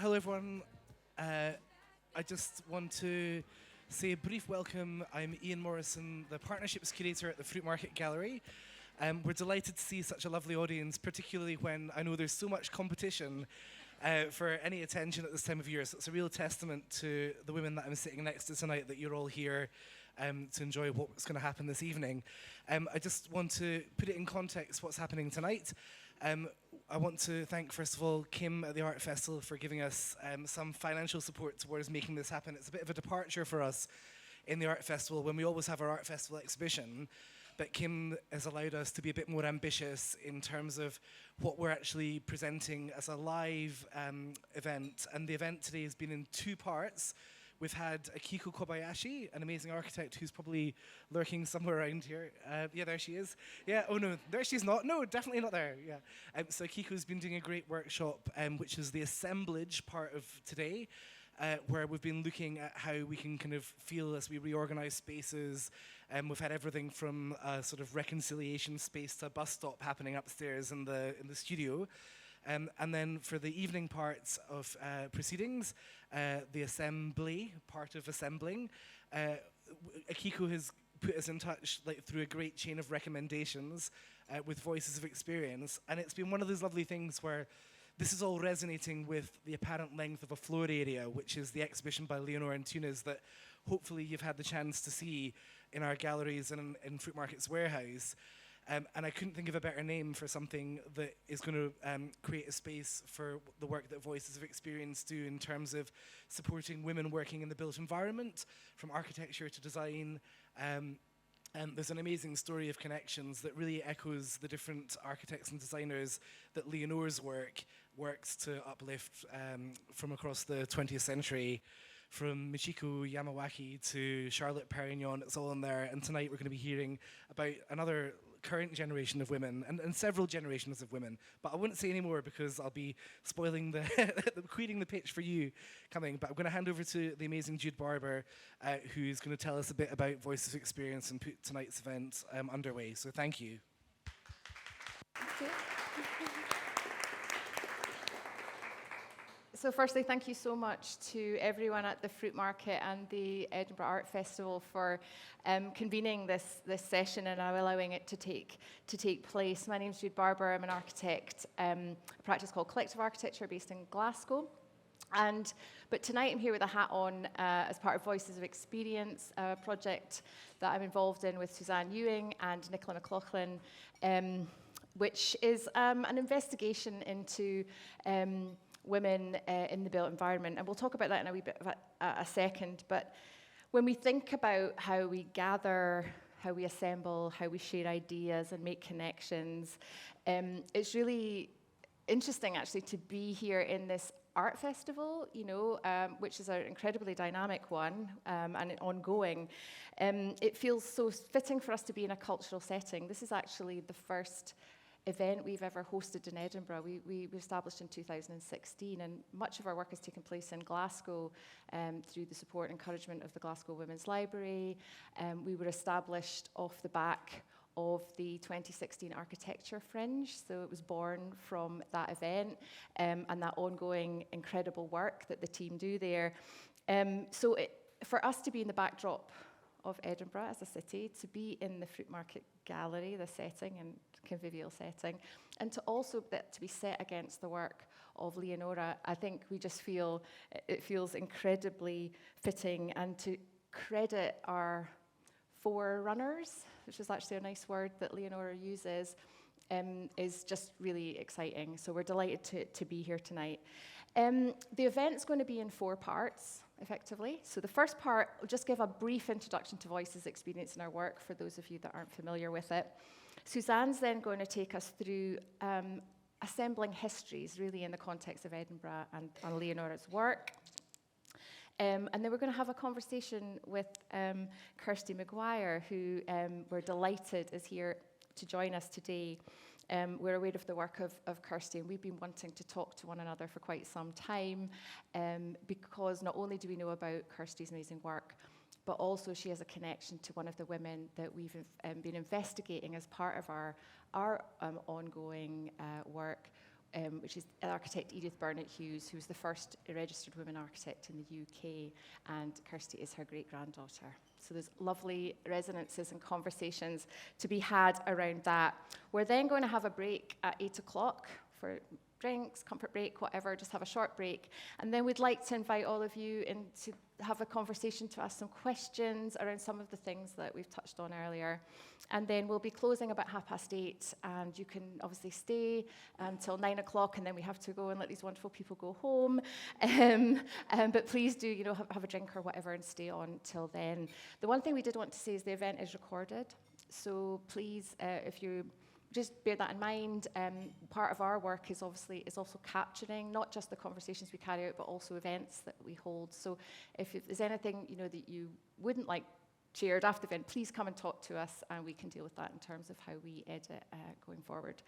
Hello, everyone. I just want to say a brief welcome. I'm Ian Morrison, the Partnerships Curator at the Fruit Market Gallery. We're delighted to see such a lovely audience, particularly when I know there's so much competition for any attention at this time of year. So it's a real testament to the women that I'm sitting next to tonight that you're all here to enjoy what's going to happen this evening. I just want to put it in context what's happening tonight. I want to thank, first of all, Kim at the Art Festival for giving us some financial support towards making this happen. It's a bit of a departure for us in the Art Festival when we always have our Art Festival exhibition, but Kim has allowed us to be a bit more ambitious in terms of what we're actually presenting as a live event. And the event today has been in two parts. We've had Akiko Kobayashi, an amazing architect who's probably lurking somewhere around here. Yeah, there she is. Yeah, oh no, there she's not. No, definitely not there. Yeah. So Akiko's been doing a great workshop, which is the assemblage part of today, where we've been looking at how we can kind of feel as we reorganize spaces. We've had everything from a sort of reconciliation space to a bus stop happening upstairs in the studio. And then for the evening parts of proceedings, the assembly part of assembling, Akiko has put us in touch through a great chain of recommendations with Voices of Experience. And it's been one of those lovely things where this is all resonating with the apparent length of a floor area, which is the exhibition by Leonor Antunes that hopefully you've had the chance to see in our galleries and in Fruit Market's warehouse. And I couldn't think of a better name for something that is going to create a space for the work that Voices of Experience do in terms of supporting women working in the built environment, from architecture to design. There's an amazing story of connections that really echoes the different architects and designers that Leonor's work works to uplift from across the 20th century. From Michiko Yamawaki to Charlotte Perignon, it's all in there. And tonight we're going to be hearing about another current generation of women and several generations of women. But I wouldn't say any more because I'll be spoiling queering the pitch for you coming. But I'm going to hand over to the amazing Jude Barber, who's going to tell us a bit about Voices of Experience and put tonight's event underway. So thank you. Thank you. So firstly, thank you so much to everyone at the Fruit Market and the Edinburgh Art Festival for convening this session and allowing it to take place. My name's Jude Barber. I'm an architect, a practice called Collective Architecture based in Glasgow. But tonight I'm here with a hat on as part of Voices of Experience, a project that I'm involved in with Suzanne Ewing and Nicola McLachlan, which is an investigation into women in the built environment. And we'll talk about that in a wee bit of a second. But when we think about how we gather, how we assemble, how we share ideas and make connections, it's really interesting actually to be here in this art festival, which is an incredibly dynamic one and ongoing. It feels so fitting for us to be in a cultural setting. This is actually the first event we've ever hosted in Edinburgh. We were established in 2016, and much of our work has taken place in Glasgow through the support and encouragement of the Glasgow Women's Library. We were established off the back of the 2016 Architecture Fringe, so it was born from that event and that ongoing incredible work that the team do there. For us to be in the backdrop of Edinburgh as a city, to be in the Fruit Market Gallery, the setting and convivial setting, and to also to be set against the work of Leonora, I think we just feel it feels incredibly fitting, and to credit our forerunners, which is actually a nice word that Leonora uses, is just really exciting. So we're delighted to be here tonight. The event's going to be in 4 parts, effectively. So the first part, I'll just give a brief introduction to Voices Experience in our work for those of you that aren't familiar with it. Suzanne's then going to take us through assembling histories, really in the context of Edinburgh and Leonora's work. And then we're going to have a conversation with Kirsty Maguire, who we're delighted is here to join us today. We're aware of the work of Kirsty, and we've been wanting to talk to one another for quite some time because not only do we know about Kirsty's amazing work, but also she has a connection to one of the women that we've been investigating as part of our ongoing work, which is architect Edith Burnet Hughes, who was the first registered women architect in the UK, and Kirsty is her great-granddaughter. So there's lovely resonances and conversations to be had around that. We're then going to have a break at 8 o'clock for drinks, comfort break, whatever, just have a short break. And then we'd like to invite all of you in to have a conversation, to ask some questions around some of the things that we've touched on earlier. And then we'll be closing about 8:30, and you can obviously stay until 9 o'clock, and then we have to go and let these wonderful people go home. But please do, have a drink or whatever and stay on till then. The one thing we did want to say is the event is recorded. So please, if you just bear that in mind. Part of our work is also capturing not just the conversations we carry out, but also events that we hold. So if there's anything that you wouldn't like shared after the event, please come and talk to us, and we can deal with that in terms of how we edit going forward.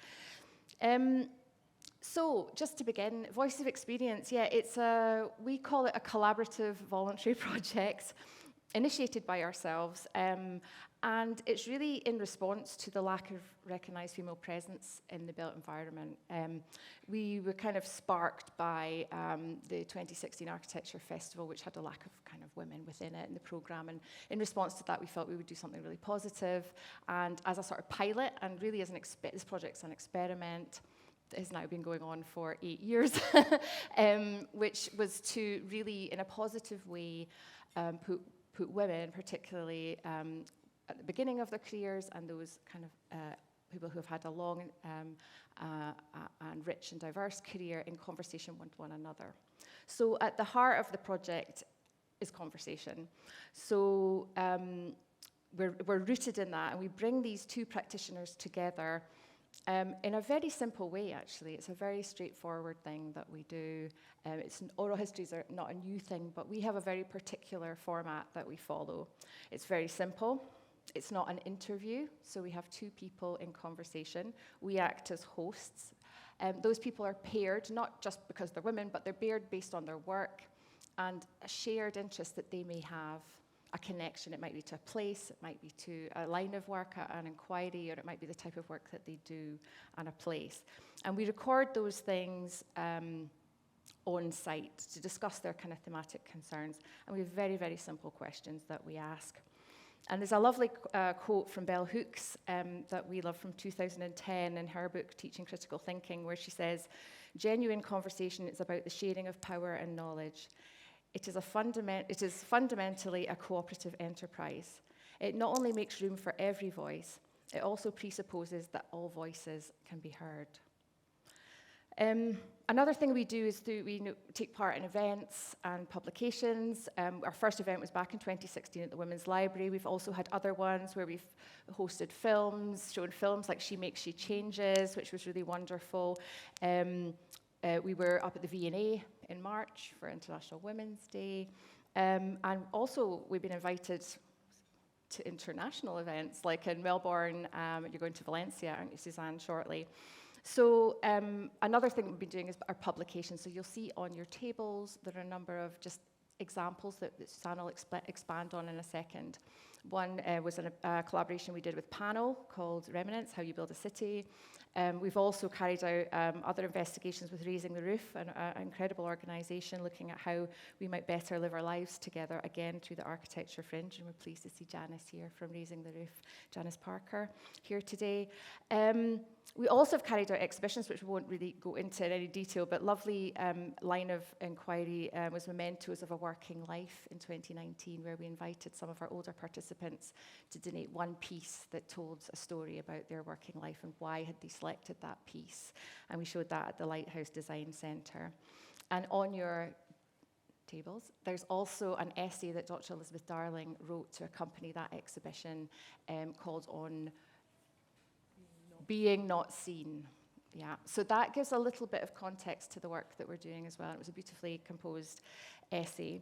So just to begin, Voice of Experience. Yeah, we call it a collaborative voluntary project initiated by ourselves. And it's really in response to the lack of recognised female presence in the built environment. We were kind of sparked by the 2016 Architecture Festival, which had a lack of kind of women within it in the programme. And in response to that, we felt we would do something really positive. And as a sort of pilot, and really as this project's an experiment that has now been going on for 8 years, which was to really, in a positive way, put women, particularly at the beginning of their careers, and those kind of people who have had a long and rich and diverse career, in conversation with one another. So at the heart of the project is conversation. So we're rooted in that, and we bring these two practitioners together in a very simple way, actually. It's a very straightforward thing that we do. Oral histories are not a new thing, but we have a very particular format that we follow. It's very simple. It's not an interview, so we have two people in conversation. We act as hosts. Those people are paired, not just because they're women, but they're paired based on their work and a shared interest that they may have, a connection. It might be to a place, it might be to a line of work, an inquiry, or it might be the type of work that they do and a place. And we record those things on site to discuss their kind of thematic concerns. And we have very, very simple questions that we ask. And there's a lovely quote from Bell Hooks that we love from 2010 in her book, Teaching Critical Thinking, where she says, "Genuine conversation is about the sharing of power and knowledge. It is fundamentally a cooperative enterprise. It not only makes room for every voice, it also presupposes that all voices can be heard." Another thing we do is we take part in events and publications. Our first event was back in 2016 at the Women's Library. We've also had other ones where we've hosted films, shown films like She Makes, She Changes, which was really wonderful. We were up at the V&A in March for International Women's Day. And also we've been invited to international events, like in Melbourne. You're going to Valencia, aren't you, Suzanne, shortly? So another thing we've been doing is our publications. So you'll see on your tables there are a number of just examples that Suzanne will expand on in a second. One was a collaboration we did with Panel called Remnants, How You Build a City. We've also carried out other investigations with Raising the Roof, an incredible organisation looking at how we might better live our lives together, again, through the architecture fringe. And we're pleased to see Janice here from Raising the Roof, Janice Parker, here today. We also have carried out exhibitions, which we won't really go into in any detail, but lovely line of inquiry was Mementos of a Working Life in 2019, where we invited some of our older participants to donate one piece that told a story about their working life and why had they selected that piece. And we showed that at the Lighthouse Design Centre. And on your tables, there's also an essay that Dr. Elizabeth Darling wrote to accompany that exhibition called On Being Not Seen. Yeah, so that gives a little bit of context to the work that we're doing as well. It was a beautifully composed essay.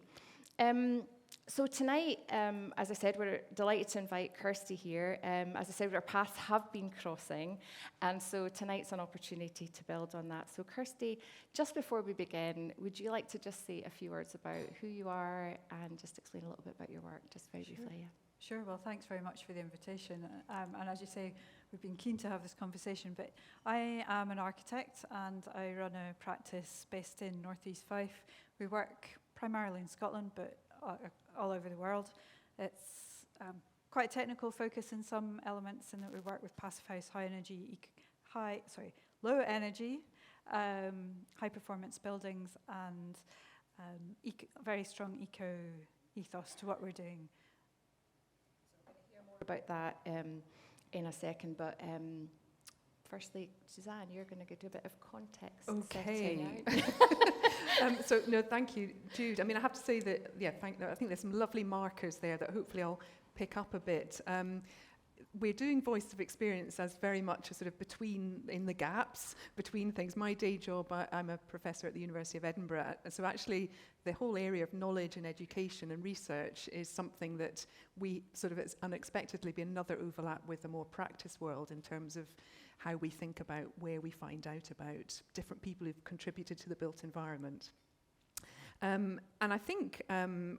So tonight, as I said, we're delighted to invite Kirsty here. As I said, our paths have been crossing, and so tonight's an opportunity to build on that. So Kirsty, just before we begin, would you like to just say a few words about who you are and just explain a little bit about your work, just very briefly? Yeah. Sure, well, thanks very much for the invitation. And as you say, we've been keen to have this conversation. But I am an architect and I run a practice based in Northeast Fife. We work primarily in Scotland, but all over the world. It's quite technical focus in some elements, in that we work with passive house, low energy, high performance buildings, and very strong eco ethos to what we're doing. So I'm going to hear more about that in a second, but firstly, Suzanne, you're going to do a bit of context. Okay. So no, thank you, Jude. I mean, I have to say that, I think there's some lovely markers there that hopefully I'll pick up a bit. We're doing Voice of Experience as very much a sort of in the gaps between things. My day job, I'm a professor at the University of Edinburgh, so actually the whole area of knowledge and education and research is something that we sort of, it's unexpectedly been another overlap with the more practice world in terms of how we think about where we find out about different people who've contributed to the built environment. And I think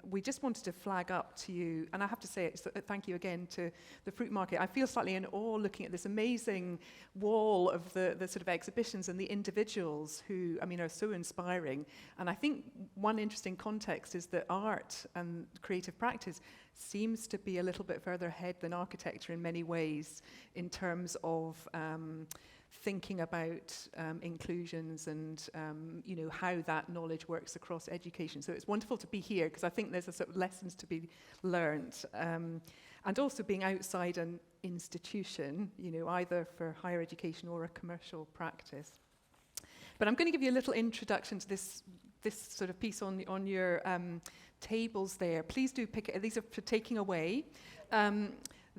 we just wanted to flag up to you, and I have to say thank you again to the Fruit Market. I feel slightly in awe looking at this amazing wall of the sort of exhibitions and the individuals who, I mean, are so inspiring. And I think one interesting context is that art and creative practice seems to be a little bit further ahead than architecture in many ways in terms of thinking about inclusions and how that knowledge works across education. So it's wonderful to be here because I think there's a sort of lessons to be learned, and also being outside an institution, either for higher education or a commercial practice. But I'm going to give you a little introduction to this sort of piece on your tables there. Please do pick it. These are for taking away.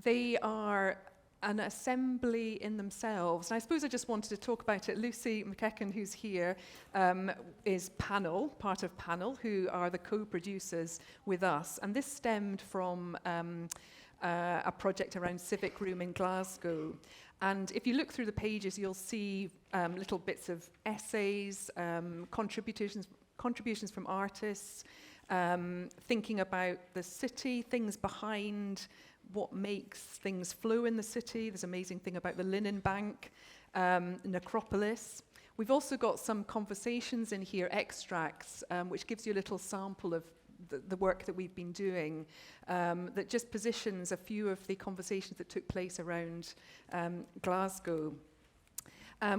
They are an assembly in themselves. And I suppose I just wanted to talk about it. Lucy McLachlan, who's here, is part of Panel, who are the co-producers with us. And this stemmed from a project around Civic Room in Glasgow. And if you look through the pages, you'll see little bits of essays, contributions from artists, thinking about the city, things behind what makes things flow in the city. There's an amazing thing about the linen bank, necropolis. We've also got some conversations in here, extracts, which gives you a little sample of the work that we've been doing, that just positions a few of the conversations that took place around Glasgow.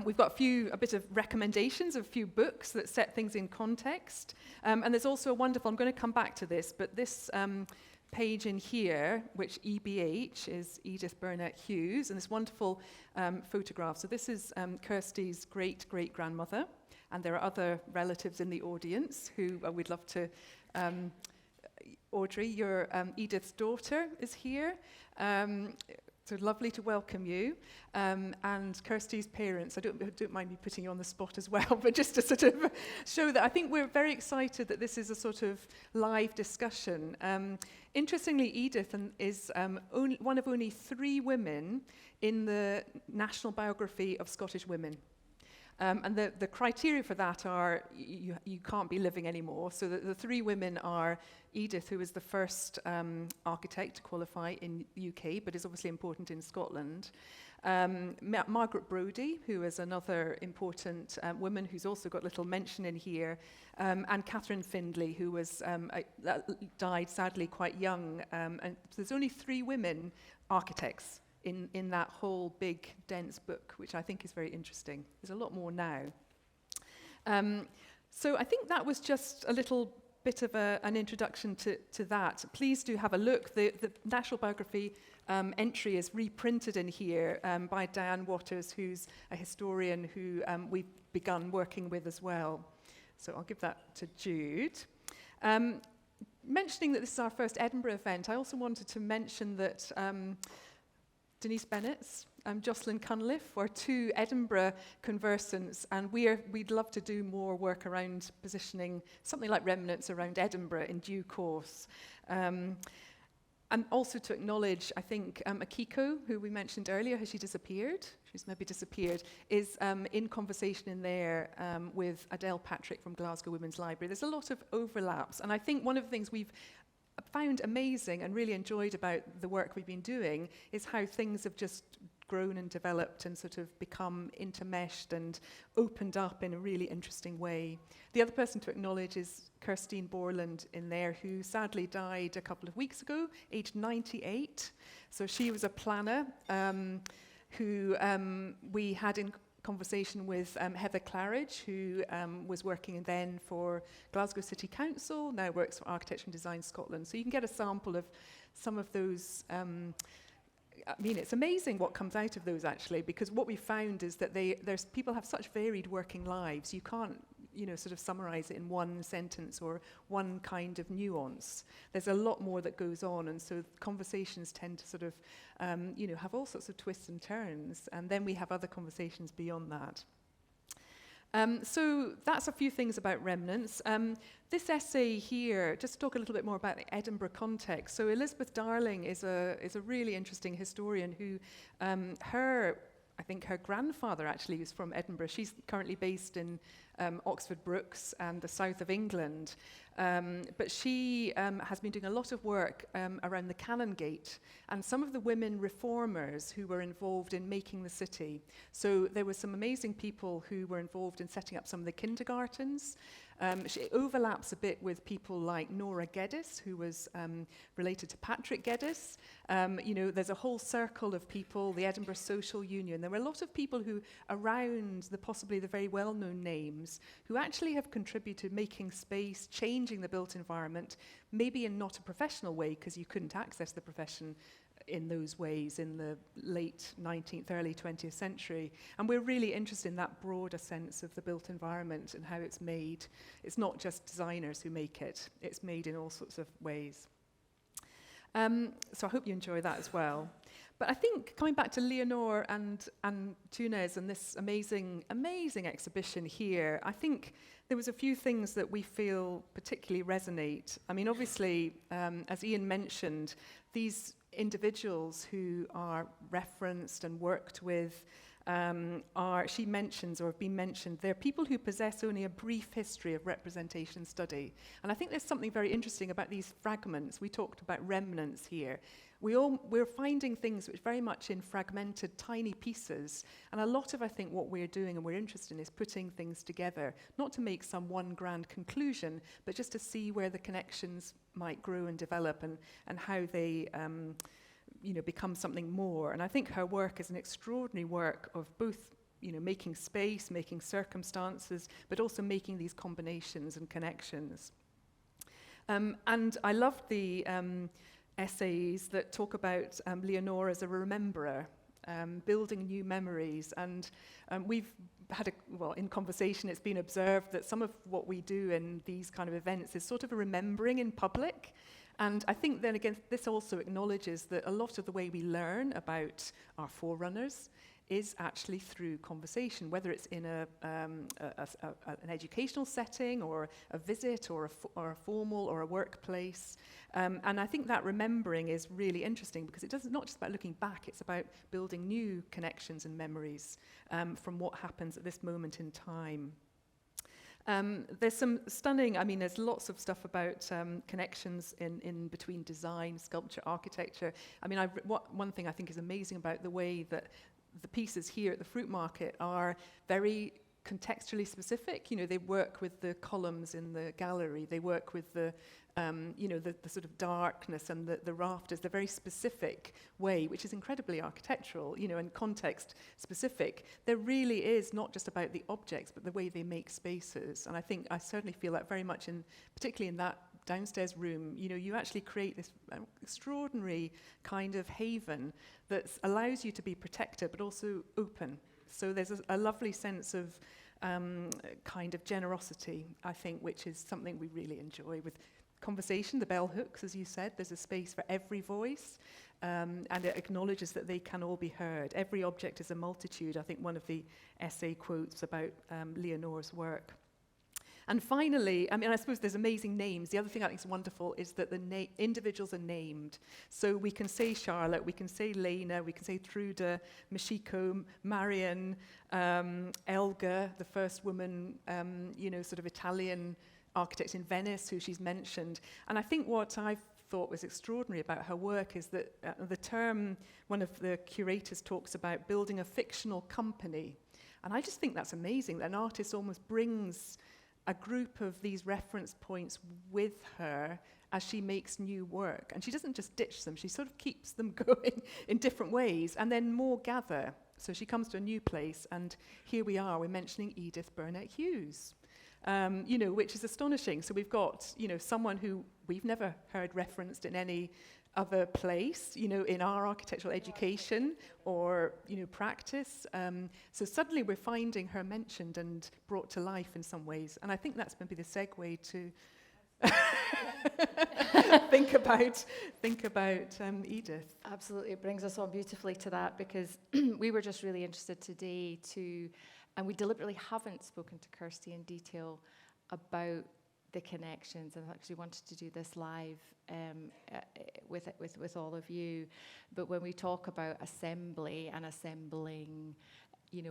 We've got a bit of recommendations of a few books that set things in context. And there's also a wonderful, I'm going to come back to this, but this page in here, which EBH is Edith Burnet Hughes, and this wonderful photograph. So this is Kirsty's great-great-grandmother, and there are other relatives in the audience who we'd love to... Audrey, your Edith's daughter is here. So lovely to welcome you. And Kirsty's parents, I don't mind me putting you on the spot as well, but just to sort of show that I think we're very excited that this is a sort of live discussion. Interestingly, Edith is one of only 3 women in the national biography of Scottish women. And the criteria for that are you can't be living anymore. So the 3 women are Edith, who is the first architect to qualify in UK, but is obviously important in Scotland. Margaret Brodie, who is another important woman who's also got little mention in here, and Catherine Findlay, who was died sadly quite young. And so there's only 3 women architects in that whole big, dense book, which I think is very interesting. There's a lot more now. So I think that was just a little bit of an introduction to that. Please do have a look. The National Biography entry is reprinted in here by Diane Waters, who's a historian who we've begun working with as well. So I'll give that to Jude. Mentioning that this is our first Edinburgh event, I also wanted to mention that Denise Bennett's, Jocelyn Cunliffe were 2 Edinburgh conversants, and we'd love to do more work around positioning something like remnants around Edinburgh in due course. And also to acknowledge, I think, Akiko, who we mentioned earlier, has she disappeared? She's maybe disappeared, is in conversation in there with Adele Patrick from Glasgow Women's Library. There's a lot of overlaps, and I think one of the things we've found amazing and really enjoyed about the work we've been doing is how things have just grown and developed and sort of become intermeshed and opened up in a really interesting way. The other person to acknowledge is Kirsty Borland in there, who sadly died a couple of weeks ago, aged 98. So she was a planner who we had in conversation with Heather Claridge, who was working then for Glasgow City Council, now works for Architecture and Design Scotland. So you can get a sample of some of those. I mean, it's amazing what comes out of those, actually, because what we found is that people have such varied working lives. You can't, sort of summarize it in one sentence or one kind of nuance. There's a lot more that goes on, and so conversations tend to sort of, have all sorts of twists and turns, and then we have other conversations beyond that. So that's a few things about remnants. This essay here, just to talk a little bit more about the Edinburgh context. So Elizabeth Darling is a really interesting historian who, I think her grandfather actually was from Edinburgh. She's currently based in Oxford Brookes and the south of England. But she has been doing a lot of work around the Canongate and some of the women reformers who were involved in making the city. So there were some amazing people who were involved in setting up some of the kindergartens. She overlaps a bit with people like Nora Geddes, who was related to Patrick Geddes. There's a whole circle of people, the Edinburgh Social Union. There were a lot of people who, around possibly the very well-known names, who actually have contributed making space, changing the built environment, maybe in not a professional way, because you couldn't access the profession in those ways in the late 19th, early 20th century. And we're really interested in that broader sense of the built environment and how it's made. It's not just designers who make it. It's made in all sorts of ways. So I hope you enjoy that as well. But I think coming back to Leonor and Antunes and this amazing exhibition here, I think there was a few things that we feel particularly resonate. I mean, obviously, as Ian mentioned, these individuals who are referenced and worked with she mentions or have been mentioned, they're people who possess only a brief history of representation study. And I think there's something very interesting about these fragments. We talked about remnants here. We're finding things which very much in fragmented, tiny pieces. And a lot of, I think, what we're doing and we're interested in is putting things together, not to make some one grand conclusion, but just to see where the connections might grow and develop and how they become something more. And I think her work is an extraordinary work of both, making space, making circumstances, but also making these combinations and connections. And I loved the essays that talk about Leonor as a rememberer, building new memories. And we've had in conversation, it's been observed that some of what we do in these kind of events is sort of a remembering in public. And I think then again, this also acknowledges that a lot of the way we learn about our forerunners is actually through conversation, whether it's in an educational setting or a visit or a formal or a workplace. And I think that remembering is really interesting because it's not just about looking back, it's about building new connections and memories from what happens at this moment in time. There's some stunning, there's lots of stuff about connections in between design, sculpture, architecture. One thing I think is amazing about the way that the pieces here at the Fruit Market are very contextually specific. They work with the columns in the gallery. They work with the sort of darkness and the rafters, the very specific way, which is incredibly architectural, and context specific. There really is not just about the objects, but the way they make spaces. And I certainly feel that very much particularly in that downstairs room, you actually create this extraordinary kind of haven that allows you to be protected, but also open. So there's a lovely sense of kind of generosity, I think, which is something we really enjoy with conversation. The bell hooks, as you said, there's a space for every voice, and it acknowledges that they can all be heard. Every object is a multitude, I think one of the essay quotes about Leonor's work. And finally, I suppose there's amazing names. The other thing I think is wonderful is that the individuals are named. So we can say Charlotte, we can say Lena, we can say Trude, Michiko, Marion, Elga, the first woman, sort of Italian architect in Venice who she's mentioned. And I think what I've thought was extraordinary about her work is that the term, one of the curators talks about building a fictional company. And I just think that's amazing, that an artist almost brings a group of these reference points with her as she makes new work. And she doesn't just ditch them, she sort of keeps them going in different ways, and then more gather. So she comes to a new place, and here we are, we're mentioning Edith Burnet Hughes, which is astonishing. So we've got, someone who we've never heard referenced in any other place, in our architectural education or, practice. So suddenly we're finding her mentioned and brought to life in some ways. And I think that's maybe the segue to think about Edith. Absolutely, it brings us on beautifully to that, because we were just really interested today and we deliberately haven't spoken to Kirsty in detail about the connections, and actually wanted to do this live with all of you. But when we talk about assembly and assembling,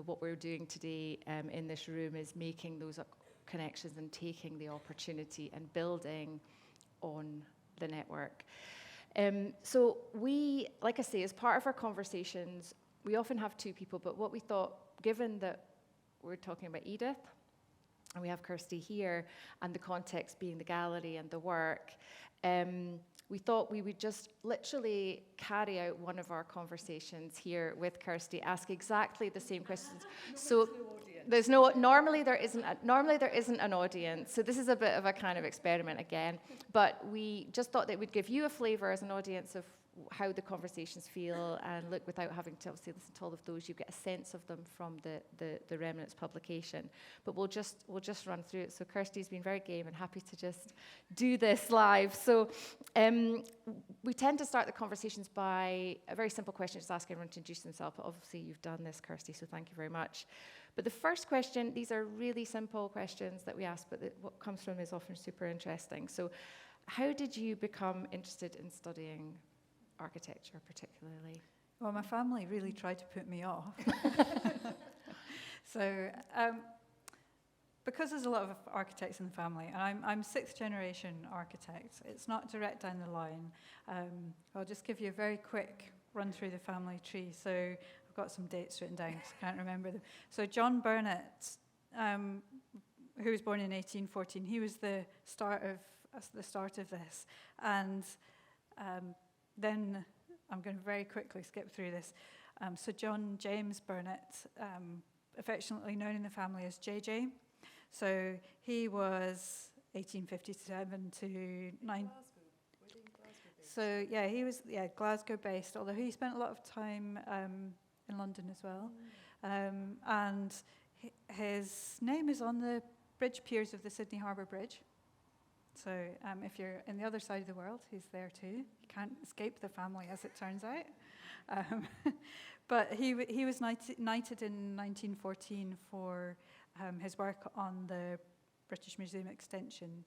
what we're doing today in this room is making those connections and taking the opportunity and building on the network. So we, like I say, as part of our conversations, we often have two people, but what we thought, given that we're talking about Edith, and we have Kirsty here, and the context being the gallery and the work, we thought we would just literally carry out one of our conversations here with Kirsty, ask exactly the same questions. So there's normally there isn't an audience. So this is a bit of a kind of experiment again, but we just thought that we'd give you a flavor as an audience of how the conversations feel, and look, without having to obviously listen to all of those, you get a sense of them from the Remnants publication. But we'll just run through it. So Kirsty's been very game and happy to just do this live. So we tend to start the conversations by a very simple question, just ask everyone to introduce themselves. But obviously you've done this, Kirsty, so thank you very much. But the first question, these are really simple questions that we ask, but what comes from is often super interesting. So how did you become interested in studying architecture particularly? Well, my family really tried to put me off. So, because there's a lot of architects in the family, and I'm sixth generation architect, it's not direct down the line. I'll just give you a very quick run through the family tree. So I've got some dates written down because I can't remember them. So John Burnet, who was born in 1814, he was the start of this. And then I'm going to very quickly skip through this. So John James Burnet, affectionately known in the family as JJ. So he was 1857 to 9. So yeah, he was Glasgow based, although he spent a lot of time in London as well. And his name is on the bridge piers of the Sydney Harbour Bridge. So if you're in the other side of the world, he's there too. You can't escape the family, as it turns out. But he was knighted in 1914 for his work on the British Museum extension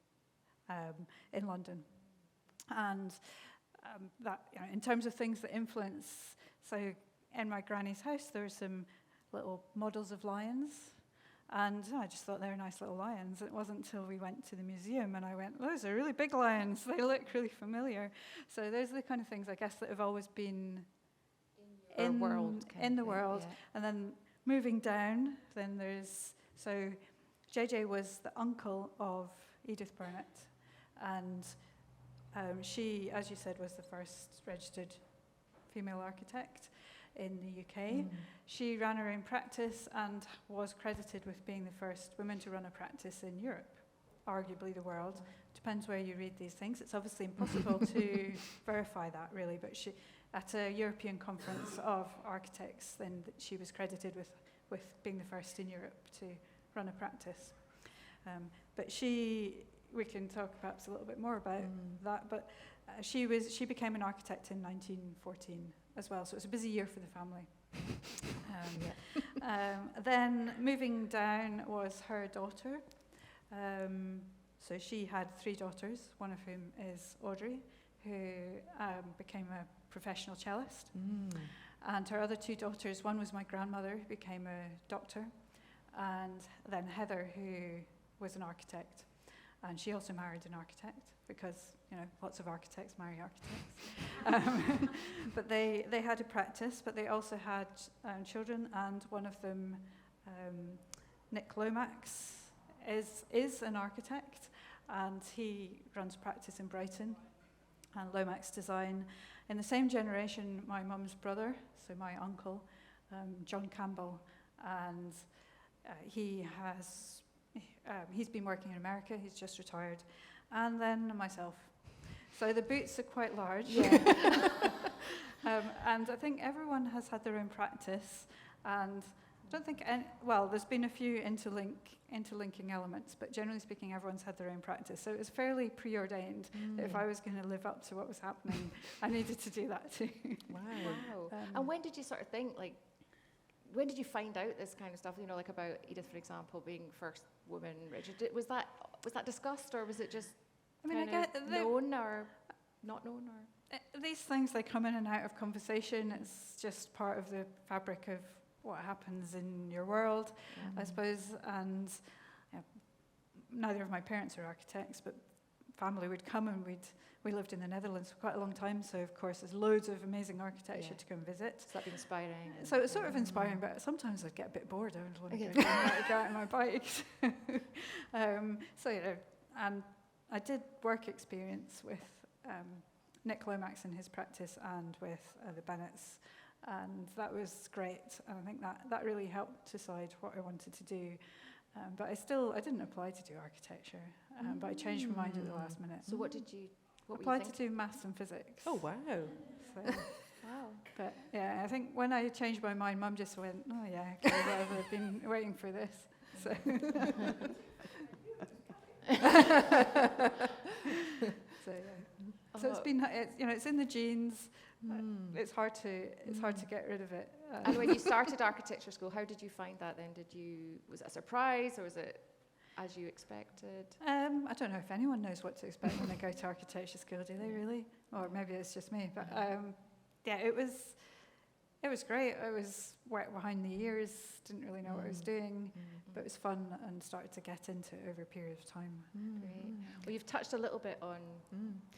in London. And that, in terms of things that influence, so in my granny's house, there were some little models of lions. And I just thought they were nice little lions. It wasn't until we went to the museum and I went, those are really big lions. They look really familiar. So those are the kind of things, I guess, that have always been in the world. Yeah. And then moving down, then so JJ was the uncle of Edith Burnet. And she, as you said, was the first registered female architect in the UK. She ran her own practice and was credited with being the first woman to run a practice in Europe, arguably the world. Depends where you read these things. It's obviously impossible to verify that, really, but she, at a European conference of architects, then she was credited with being the first in Europe to run a practice. But we can talk perhaps a little bit more about that, but she became an architect in 1914 as well, so it was a busy year for the family. Then moving down was her daughter. So she had 3 daughters, one of whom is Audrey, who became a professional cellist. And her other 2 daughters, one was my grandmother, who became a doctor, and then Heather, who was an architect. and she also married an architect because, lots of architects marry architects. But they had a practice, but they also had children, and one of them, Nick Lomax, is an architect, and he runs practice in Brighton, and Lomax Design. In the same generation, my mum's brother, so my uncle, John Campbell, and he's been working in America, he's just retired, and then myself. So the boots are quite large. Yeah. And I think everyone has had their own practice, and I don't think there's been a few interlinking elements, but generally speaking, everyone's had their own practice. So it was fairly preordained that if I was going to live up to what was happening, I needed to do that too. Wow. And when did you sort of think, when did you find out this kind of stuff? Like about Edith, for example, being first woman registered. Was that discussed, or was it just known or not known? Or these things, they come in and out of conversation. It's just part of the fabric of what happens in your world, I suppose. And neither of my parents are architects, but family would come, and we lived in the Netherlands for quite a long time, so of course there's loads of amazing architecture to go and visit. So that'd be inspiring. So it's sort of inspiring, but sometimes I'd get a bit bored. I would want to go out on my bike. And I did work experience with Nick Lomax in his practice and with the Burnets, and that was great. And I think that really helped decide what I wanted to do. But I didn't apply to do architecture, but I changed my mind at the last minute. So what did you? What applied to do maths and physics. Oh, wow. So, wow. But yeah, I think when I changed my mind, Mum just went, "Oh yeah, okay, well, I've been waiting for this." So. So it's been, it's in the genes. It's hard to get rid of it. And when you started architecture school, how did you find that then? Was it a surprise, or was it as you expected? I don't know if anyone knows what to expect when they go to architecture school, do they really? Or maybe it's just me. But it was great. I was wet behind the ears, didn't really know what I was doing, but it was fun and started to get into it over a period of time. Great. Well, you've touched a little bit on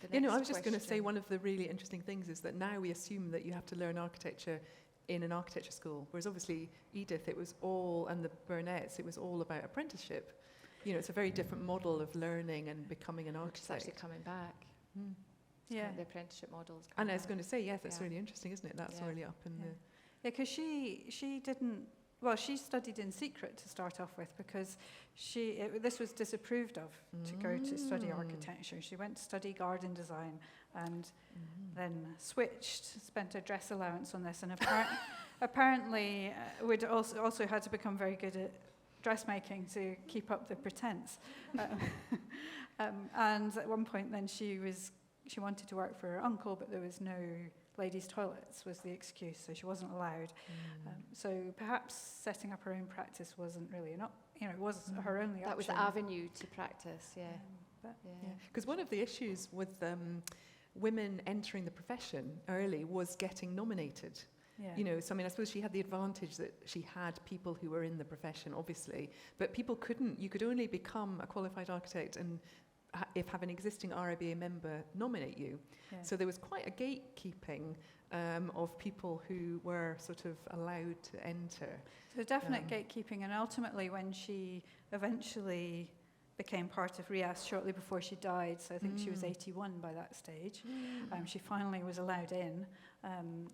the next I was just going to say, question. one of the really interesting things is that now we assume that you have to learn architecture in an architecture school, whereas obviously Edith, and the Burnets, it was all about apprenticeship. It's a very different model of learning and becoming an architect. It's actually coming back. Yeah, the apprenticeship models. And I was going to say, yes, that's really interesting, isn't it? That's really up in the... Yeah, because she didn't... Well, she studied in secret to start off with, because this was disapproved of to go to study architecture. She went to study garden design and then switched, spent her dress allowance on this, and apparently would also had to become very good at dressmaking to keep up the pretense. And at one point then she wanted to work for her uncle, but there was no ladies' toilets was the excuse, so she wasn't allowed. So perhaps setting up her own practice wasn't really it was her only option. That was the avenue to practice, Because one of the issues with women entering the profession early was getting nominated. Yeah. So I suppose she had the advantage that she had people who were in the profession, obviously, but people couldn't. You could only become a qualified architect and if have an existing RIBA member nominate you. Yeah. So there was quite a gatekeeping of people who were sort of allowed to enter. So definite gatekeeping, and ultimately when she eventually became part of RIAS shortly before she died, so I think she was 81 by that stage, she finally was allowed in.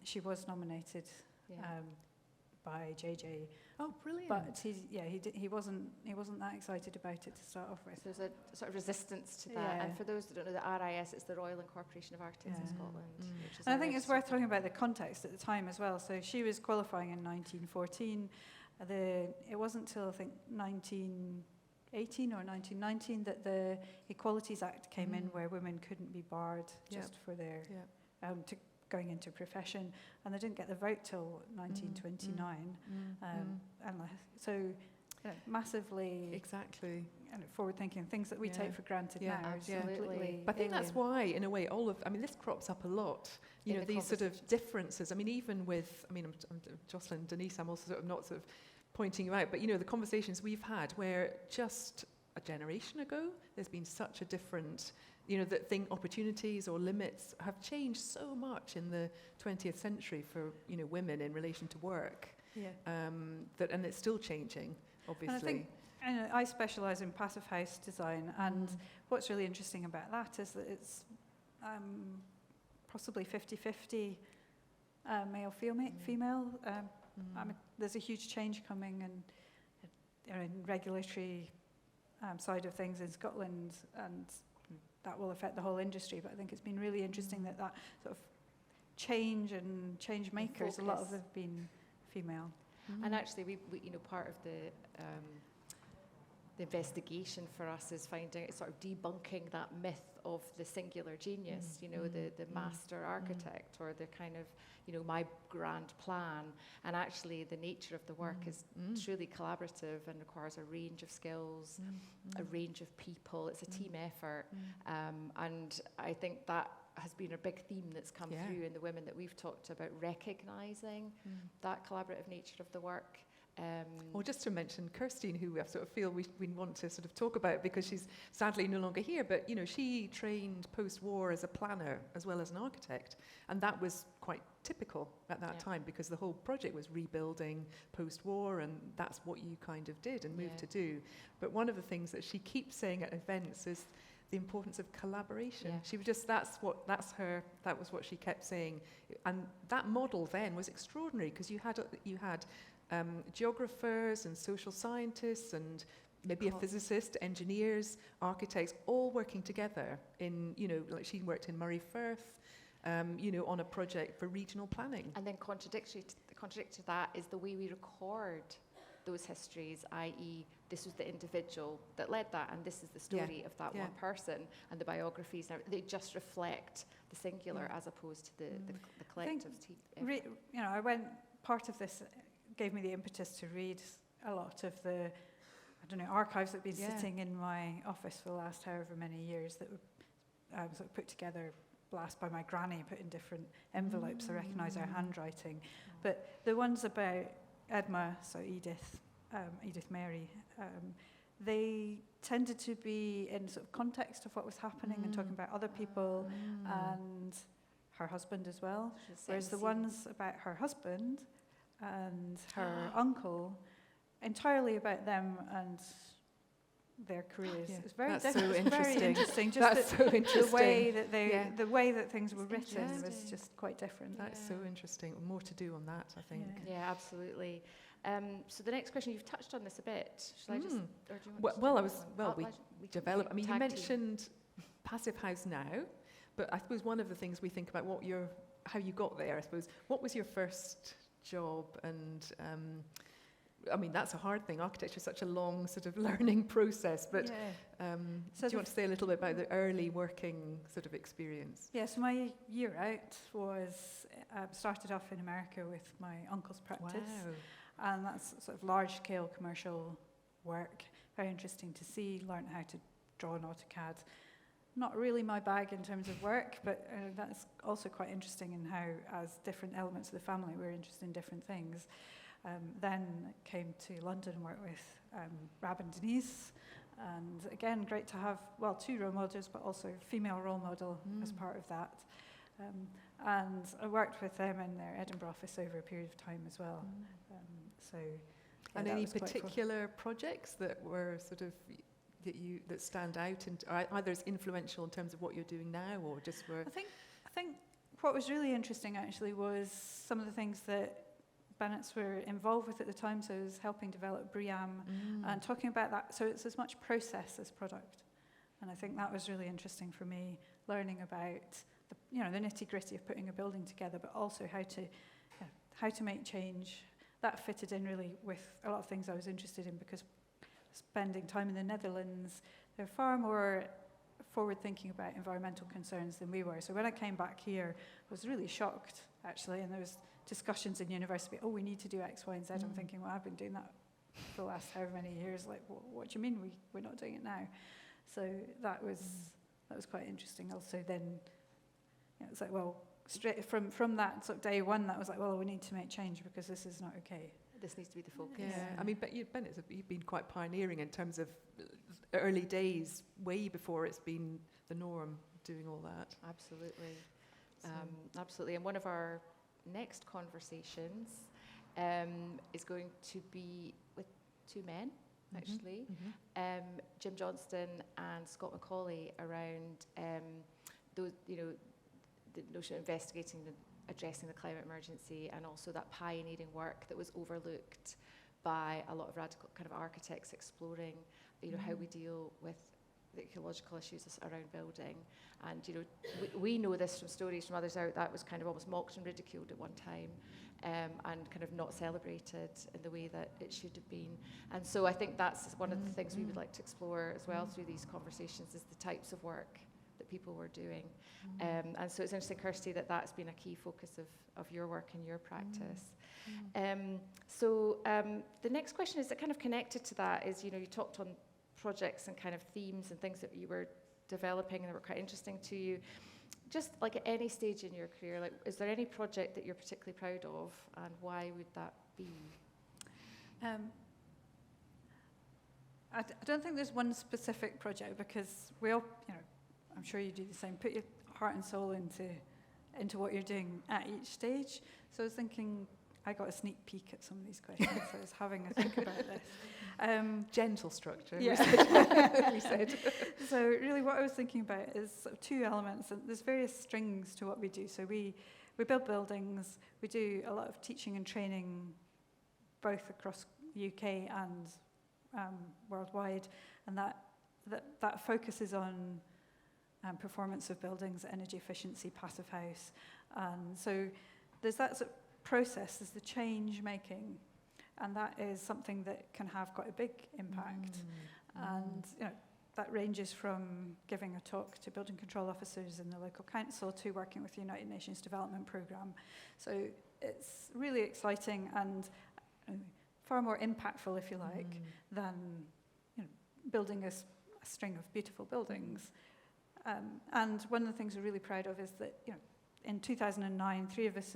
She was nominated by JJ. Oh, brilliant! But he wasn't that excited about it to start off with. So there's a sort of resistance to that. And for those that don't know, the RIS is the Royal Incorporation of Architects in Scotland. Which is and I think it's worth talking about the context at the time as well. So she was qualifying in 1914. It wasn't until I think 1918 or 1919 that the Equalities Act came in, where women couldn't be barred just for their going into profession, and they didn't get the vote till 1929. So massively forward-thinking, things that we take for granted now. Absolutely. But I think that's why, in a way, this crops up a lot. These sort of differences. Even with, Jocelyn, Denise, I'm also not pointing you out, but the conversations we've had where just a generation ago. There's been such a different, opportunities or limits have changed so much in the 20th century for, women in relation to work. Yeah. And it's still changing, obviously. And I specialise in passive house design, and what's really interesting about that is that it's possibly 50-50 female. There's a huge change coming in regulatory side of things in Scotland, and that will affect the whole industry. But I think it's been really interesting that sort of change and change makers, a lot of them have been female. And actually, we part of the investigation for us is finding, sort of debunking that myth of the singular genius, the master architect, or the kind of, my grand plan. And actually the nature of the work is truly collaborative and requires a range of skills, a range of people. It's a team effort. And I think that has been a big theme that's come through in the women that we've talked about, recognising that collaborative nature of the work. Well, just to mention Kirsty, who I sort of feel we want to sort of talk about because she's sadly no longer here, but she trained post-war as a planner as well as an architect, and that was quite typical at that time because the whole project was rebuilding post-war, and that's what you kind of did and moved to do. But one of the things that she keeps saying at events is the importance of collaboration. Yeah. She was just that was what she kept saying, and that model then was extraordinary because you had geographers and social scientists and maybe a physicist, engineers, architects, all working together in, like she worked in Murray Firth, on a project for regional planning. And then contradictory to that is the way we record those histories, i.e. this was the individual that led that, and this is the story of that one person, and the biographies, they just reflect the singular as opposed to the collective. Part of this gave me the impetus to read a lot of the, archives that have been sitting in my office for the last however many years that were sort of put together, last by my granny, put in different envelopes. I recognise her handwriting. But the ones about Edma, so Edith Mary, they tended to be in sort of context of what was happening and talking about other people and her husband as well. Whereas the ones about her husband and her uncle, entirely about them and their careers. Yeah. It's very That's different. so It's very interesting. interesting. Just That's so interesting. the way that things were written was interesting. just quite different. That's so interesting. More to do on that, I think. Yeah, absolutely. So the next question, you've touched on this a bit. Shall I just? Or do you want we develop. I mean, you mentioned passive house now, but I suppose one of the things we think about how you got there. I suppose what was your first job, and I mean that's a hard thing. Architecture is such a long sort of learning process. But do you want to say a little bit about the early working sort of experience? Yes, my year out was started off in America with my uncle's practice. Wow. And that's sort of large-scale commercial work. Very interesting to see, learn how to draw in AutoCAD. Not really my bag in terms of work, but that's also quite interesting in how, as different elements of the family, we're interested in different things. Then came to London and worked with Rab and Denise. And again, great to have, two role models, but also a female role model as part of that. And I worked with them in their Edinburgh office over a period of time as well. And any particular projects that were sort of that stand out, and either as influential in terms of what you're doing now, or just were? I think what was really interesting actually was some of the things that Bennetts were involved with at the time. So I was helping develop BRIAM and talking about that. So it's as much process as product, and I think that was really interesting for me, learning about the nitty-gritty of putting a building together, but also how to make change. That fitted in really with a lot of things I was interested in, because spending time in the Netherlands, they're far more forward-thinking about environmental concerns than we were. So when I came back here, I was really shocked, actually, and there was discussions in university, we need to do X, Y, and Z. I'm thinking, I've been doing that for the last however many years. Like, what do you mean we're not doing it now? So that was quite interesting. Also, then it's like, straight from that sort of day one, that was like, we need to make change because this is not okay. This needs to be the focus. Yeah, I mean, but Bennett, you've been quite pioneering in terms of early days, way before it's been the norm, doing all that. Absolutely. So- Absolutely. And one of our next conversations is going to be with two men, actually, Jim Johnston and Scott Macaulay, around those, the notion of investigating and addressing the climate emergency, and also that pioneering work that was overlooked by a lot of radical kind of architects exploring, how we deal with the ecological issues around building. And we know this from stories from others out, that was kind of almost mocked and ridiculed at one time, and kind of not celebrated in the way that it should have been. And so I think that's one of the things we would like to explore as well through these conversations, is the types of work that people were doing. And so it's interesting, Kirsty, that's been a key focus of your work and your practice. So the next question is that kind of connected to that is, you talked on projects and kind of themes and things that you were developing and that were quite interesting to you. Just like at any stage in your career, like, is there any project that you're particularly proud of, and why would that be? I don't think there's one specific project, because we all, I'm sure you do the same, put your heart and soul into what you're doing at each stage. So I was thinking, I got a sneak peek at some of these questions, so I was having a think about this. Gentle structure, yeah. we said. So really what I was thinking about is sort of two elements, and there's various strings to what we do. So we build buildings, we do a lot of teaching and training, both across UK and worldwide, and that focuses on performance of buildings, energy efficiency, passive house. And so there's that sort of process, there's the change making, and that is something that can have quite a big impact. And that ranges from giving a talk to building control officers in the local council to working with the United Nations Development Programme. So it's really exciting and far more impactful, if you like, than building a string of beautiful buildings. And one of the things we're really proud of is that in 2009, three of us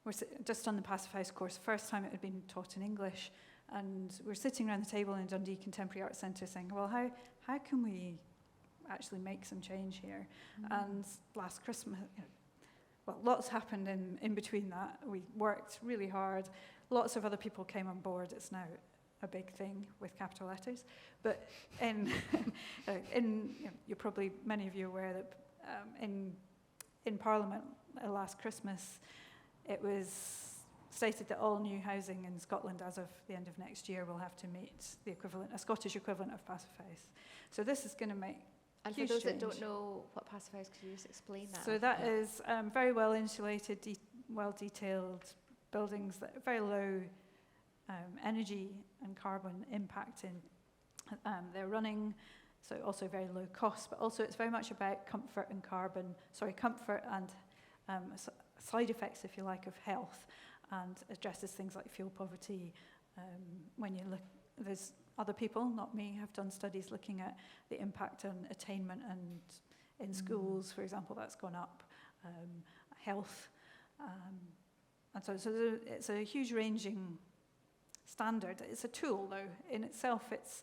were just on the Passive House course, first time it had been taught in English, and we're sitting around the table in Dundee Contemporary Arts Centre saying, well, how can we actually make some change here? And last Christmas, lots happened in between that. We worked really hard. Lots of other people came on board. It's now a big thing with capital letters. But you're probably, many of you, aware that in Parliament last Christmas, it was stated that all new housing in Scotland as of the end of next year will have to meet the equivalent, a Scottish equivalent of Passive House. So this is going to make And huge for those change. that don't know what Passive House, could you just explain that? So that is very well insulated, well detailed buildings that are very low energy and carbon impact in their running. So also very low cost, but also it's very much about comfort and comfort and side effects, if you like, of health, and addresses things like fuel poverty. When you look, there's other people, not me, have done studies looking at the impact on attainment, and in schools, for example, that's gone up. Health, and so it's a huge ranging standard. It's a tool, though, in itself. It's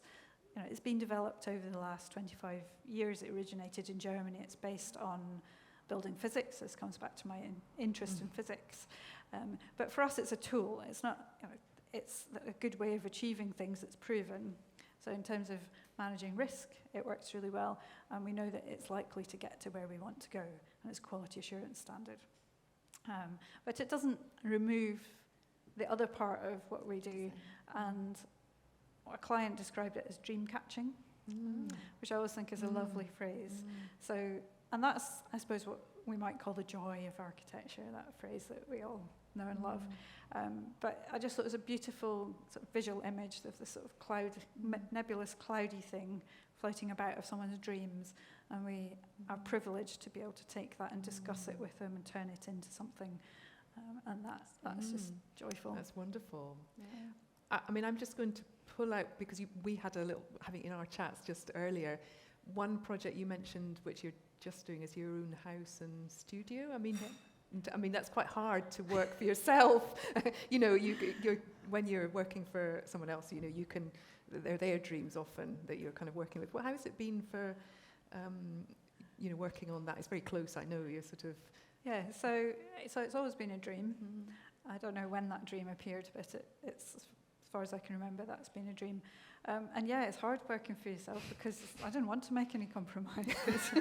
been developed over the last 25 years. It originated in Germany. It's based on building physics. This comes back to my interest in physics. But for us, it's a tool. It's not, it's a good way of achieving things that's proven. So in terms of managing risk, it works really well. And we know that it's likely to get to where we want to go. And it's quality assurance standard. But it doesn't remove the other part of what we do. And our client described it as dream catching, which I always think is a lovely phrase. So, and that's, I suppose, what we might call the joy of architecture, that phrase that we all know and love. But I just thought it was a beautiful sort of visual image of this sort of nebulous, cloudy thing floating about of someone's dreams. And we are privileged to be able to take that and discuss it with them and turn it into something. And that's just joyful. That's wonderful. Yeah. I mean, I'm just going to pull out, because we had a little, having in our chats just earlier, one project you mentioned, which you're just doing, is your own house and studio. I mean, that's quite hard to work for yourself. You're when you're working for someone else, you can they're their dreams often that you're kind of working with. Well, how has it been for, working on that? It's very close, I know. You're sort of... Yeah, so it's always been a dream. I don't know when that dream appeared, but it's, as far as I can remember, that's been a dream. And yeah, it's hard working for yourself because I don't want to make any compromises.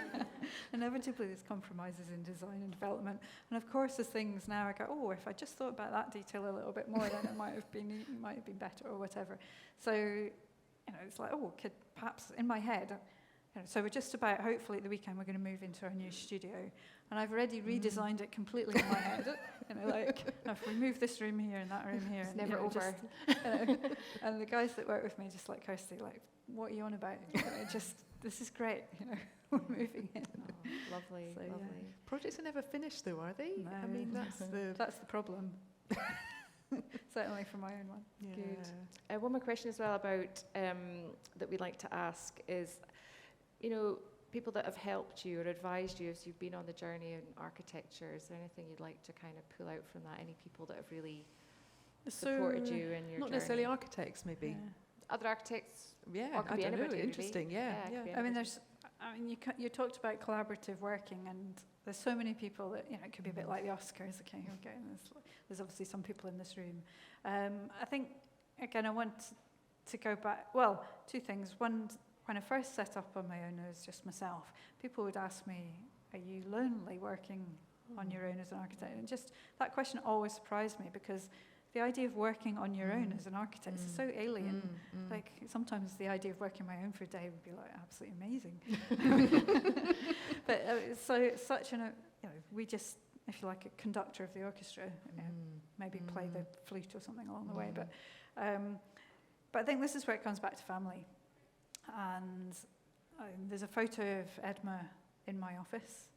Inevitably, there's compromises in design and development. And of course, there's things now I go, oh, if I just thought about that detail a little bit more, then it might have been better or whatever. So, it's like, oh, perhaps in my head. So we're just about, hopefully at the weekend, we're going to move into our new studio. And I've already redesigned it completely in my head. If we move this room here and that room here. It's and, never over. And the guys that work with me, just like Kirsty, like, what are you on about? This is great, we're moving in. Oh, lovely, So, lovely. yeah. Projects are never finished, though, are they? No. I mean, That's the problem. Certainly for my own one. Yeah. Good. One more question as well about that we'd like to ask is, people that have helped you or advised you as you've been on the journey in architecture, is there anything you'd like to kind of pull out from that? Any people that have really supported you in your Not journey? necessarily architects, maybe. Yeah. Other architects? Yeah, Or it could I be don't know. anybody, really. Interesting, yeah. Yeah, it could be I mean, anybody. you talked about collaborative working, and there's so many people that, it could be a bit like the Oscars. Okay, here we go. There's obviously some people in this room. I think, again, I want to go back. Well, two things. One, when I first set up on my own as just myself, people would ask me, are you lonely working on your own as an architect? And just that question always surprised me, because the idea of working on your own as an architect is so alien. Like, sometimes the idea of working my own for a day would be like absolutely amazing. But it's such an, we just, if you like, a conductor of the orchestra, maybe play the flute or something along the way. But I think this is where it comes back to family. And there's a photo of Edma in my office,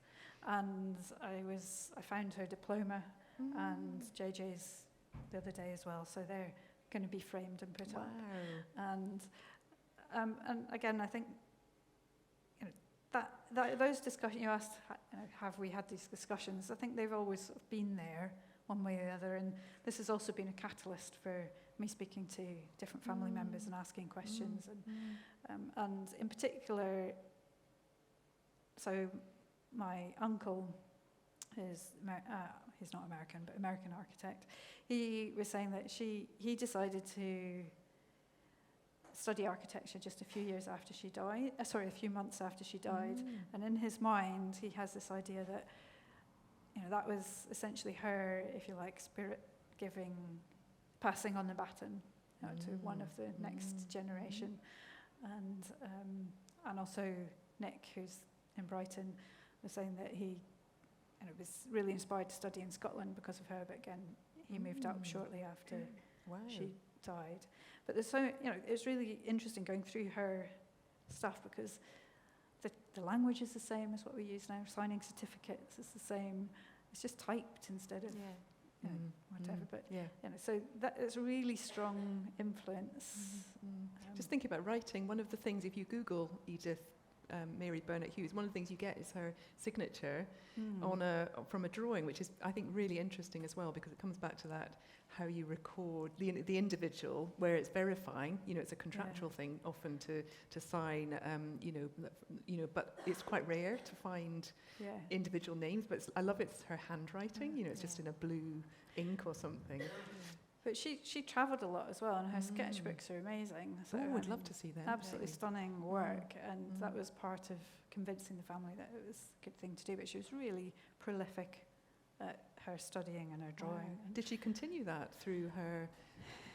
and I found her diploma and JJ's the other day as well, so they're going to be framed and put up. And again, I think that those discussions you asked, have we had these discussions? I think they've always sort of been there one way or the other, and this has also been a catalyst for me speaking to different family members and asking questions, and in particular, so my uncle is he's not American, but American architect. He was saying that he decided to study architecture just a few months after she died, and in his mind he has this idea that that was essentially her, if you like, spirit giving, passing on the baton to one of the next generation. And also Nick, who's in Brighton, was saying that he was really inspired to study in Scotland because of her, but again, he moved up shortly after she died. But there's it's really interesting going through her stuff, because the language is the same as what we use now. Signing certificates is the same. It's just typed instead of whatever. But so that is a really strong influence. Just thinking about writing, one of the things, if you Google Edith Mary Burnet Hughes, one of the things you get is her signature from a drawing, which is, I think, really interesting as well, because it comes back to that, how you record the individual, where it's verifying. It's a contractual thing often to sign. But it's quite rare to find individual names. But I love it's her handwriting. It's just in a blue ink or something. But she travelled a lot as well, and her sketchbooks are amazing. So I'd love to see them. Absolutely stunning work, and that was part of convincing the family that it was a good thing to do. But she was really prolific at her studying and her drawing. Wow. Did she continue that through her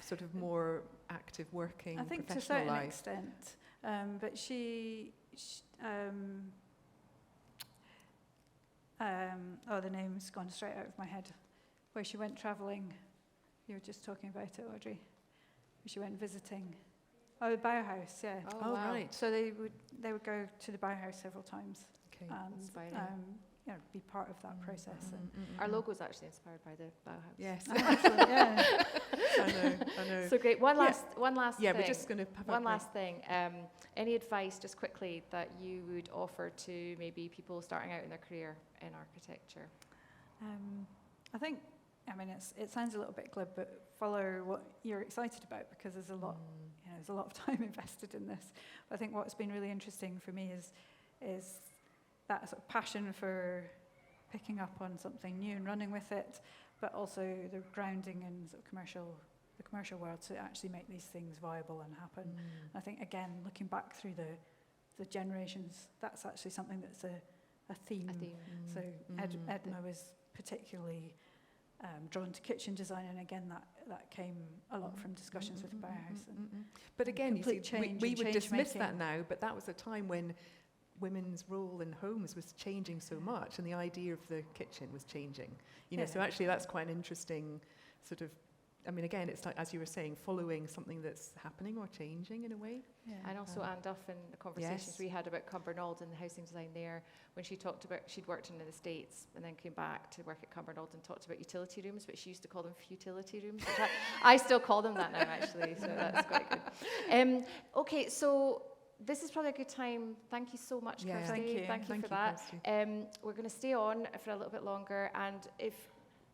sort of more active working, I think to a professional certain life? extent, but she the name's gone straight out of my head. Where she went travelling. You were just talking about it, Audrey. She went visiting. Oh, the Bauhaus, yeah. Oh, wow. Right. So they would go to the Bauhaus several times Okay. and be part of that process. And Our logo is actually inspired by the Bauhaus. Yes. excellent, yeah. I know. So great. One last Yeah, thing. we're just going to have One last thing. Any advice, just quickly, that you would offer to maybe people starting out in their career in architecture? I think, it sounds a little bit glib, but follow what you're excited about, because there's a lot, there's a lot of time invested in this. But I think what's been really interesting for me is that sort of passion for picking up on something new and running with it, but also the grounding in sort of the commercial world to actually make these things viable and happen. I think, again, looking back through the generations, that's actually something that's a theme. So Edna was particularly drawn to kitchen design, and again, that came a lot from discussions with Bauhaus. But again, you see, change we and would change dismiss making. that now, but that was a time when women's role in homes was changing so much, and the idea of the kitchen was changing. You know, so actually that's quite an interesting sort of, I mean, again, it's like, as you were saying, following something that's happening or changing in a way. Yeah. And also Anne Duff in the conversations we had about Cumbernauld and the housing design there, when she talked about, she'd worked in the States and then came back to work at Cumbernauld and talked about utility rooms, but she used to call them futility rooms. Which I still call them that now, actually, so that's quite good. Okay, so this is probably a good time. Thank you so much, Yeah. Kirsty. Thank you for that. Kirsty. We're going to stay on for a little bit longer, and if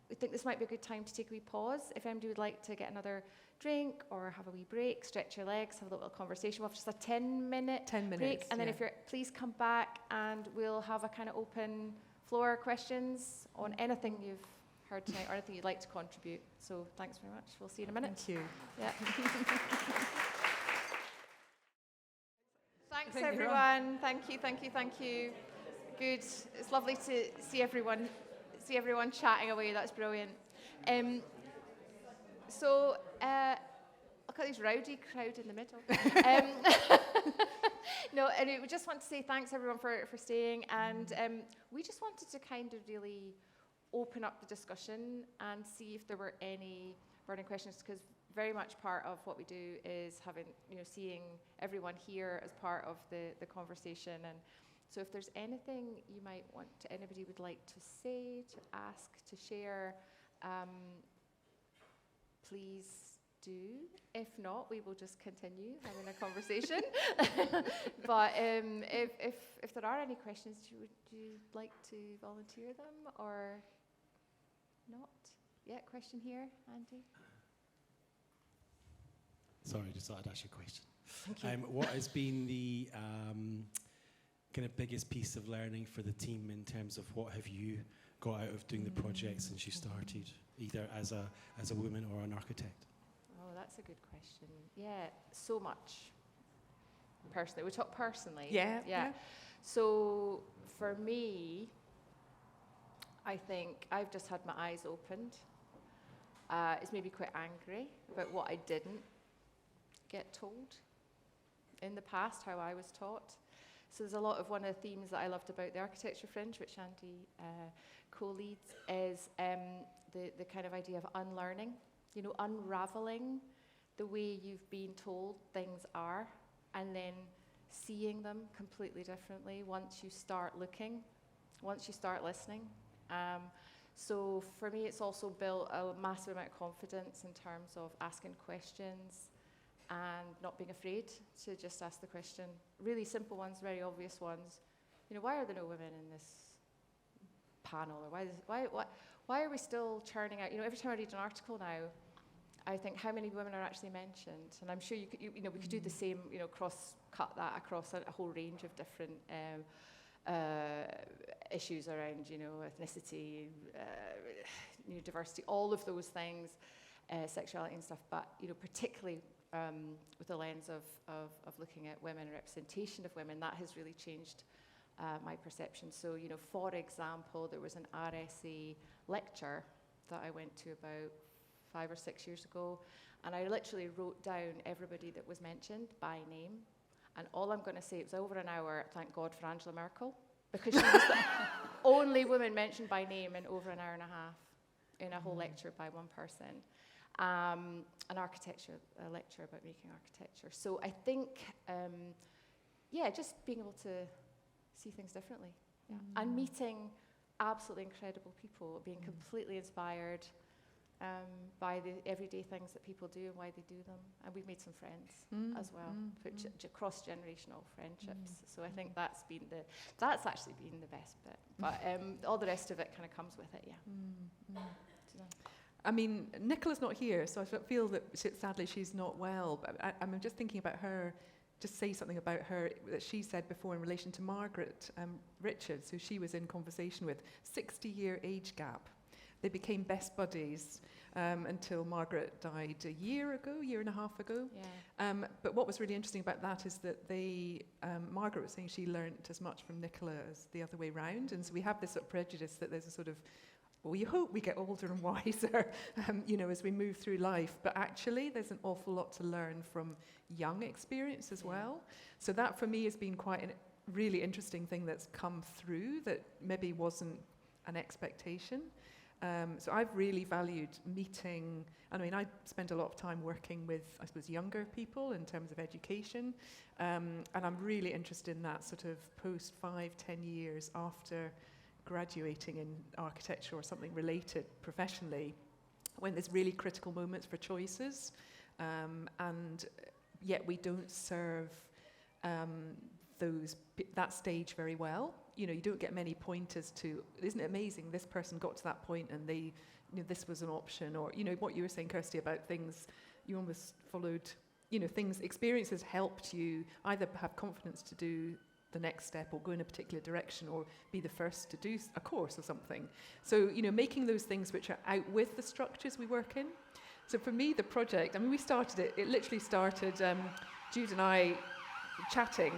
we think this might be a good time to take a wee pause, if anybody would like to get another drink or have a wee break, stretch your legs, have a little conversation. We'll have just a 10-minute 10 minutes, break, and then if you're, please come back and we'll have a kind of open floor questions on anything you've heard tonight or anything you'd like to contribute. So thanks very much. We'll see you in a minute. Thank you. Yeah. Thanks, think you're everyone. Thank you, thank you, thank you. Good. It's lovely to see everyone chatting away. That's brilliant. So look at this rowdy crowd in the middle. No, anyway, we just want to say thanks, everyone, for staying. And we just wanted to kind of really open up the discussion and see if there were any burning questions, because very much part of what we do is having, seeing everyone here as part of the conversation. And so if there's anything you might want to, anybody would like to say, to ask, to share, please do. If not, we will just continue having a conversation. But if there are any questions, would you like to volunteer them or not? Yeah, question here, Andy. Sorry, just thought I'd ask you a question. What has been the kind of biggest piece of learning for the team in terms of what have you got out of doing the project since you started, either as a woman or an architect? Oh, that's a good question. Yeah, so much. Personally, we talk personally. Yeah. So for me, I think I've just had my eyes opened. It's made me quite angry about what I didn't get told in the past, how I was taught. So there's a lot of, one of the themes that I loved about the Architecture Fringe, which Andy co-leads, is the kind of idea of unlearning, unraveling the way you've been told things are, and then seeing them completely differently once you start looking, once you start listening. So for me, it's also built a massive amount of confidence in terms of asking questions and not being afraid to just ask the question. Really simple ones, very obvious ones. Why are there no women in this panel? Or why are we still churning out? Every time I read an article now, I think how many women are actually mentioned, and I'm sure we could do the same. Cut that across a whole range of different issues around, ethnicity, diversity, all of those things, sexuality and stuff. But particularly with the lens of looking at women, representation of women, that has really changed my perception. So, for example, there was an RSA lecture that I went to about 5 or 6 years ago, and I literally wrote down everybody that was mentioned by name. And all I'm going to say, it was over an hour, thank God for Angela Merkel, because she was the only woman mentioned by name in over an hour and a half in a whole lecture by one person. An architecture lecture about making architecture. So I think, just being able to see things differently. Yeah. And meeting absolutely incredible people, being completely inspired by the everyday things that people do and why they do them. And we've made some friends as well, cross-generational friendships. So I think that's actually been the best bit. But all the rest of it kind of comes with it, yeah. I mean, Nicola's not here, so I feel that sadly she's not well. But I'm just thinking about her, just say something about her that she said before in relation to Margaret Richards, who she was in conversation with. 60-year age gap. They became best buddies until Margaret died a year and a half ago. Yeah. But what was really interesting about that is that Margaret was saying she learnt as much from Nicola as the other way round. And so we have this sort of prejudice that there's a sort of, well, we hope we get older and wiser, as we move through life. But actually, there's an awful lot to learn from young experience as well. So that, for me, has been quite a really interesting thing that's come through that maybe wasn't an expectation. So I've really valued meeting. I mean, I spent a lot of time working with, I suppose, younger people in terms of education. And I'm really interested in that sort of post 5-10 years after graduating in architecture or something related professionally, when there's really critical moments for choices, and yet we don't serve that stage very well. You don't get many pointers to, isn't it amazing, this person got to that point and they, this was an option, or, what you were saying, Kirsty, about things, you almost followed, things, experiences helped you either have confidence to do the next step or go in a particular direction or be the first to do a course or something. So, making those things which are out with the structures we work in. So for me, the project, I mean, we started it literally started, Jude and I chatting,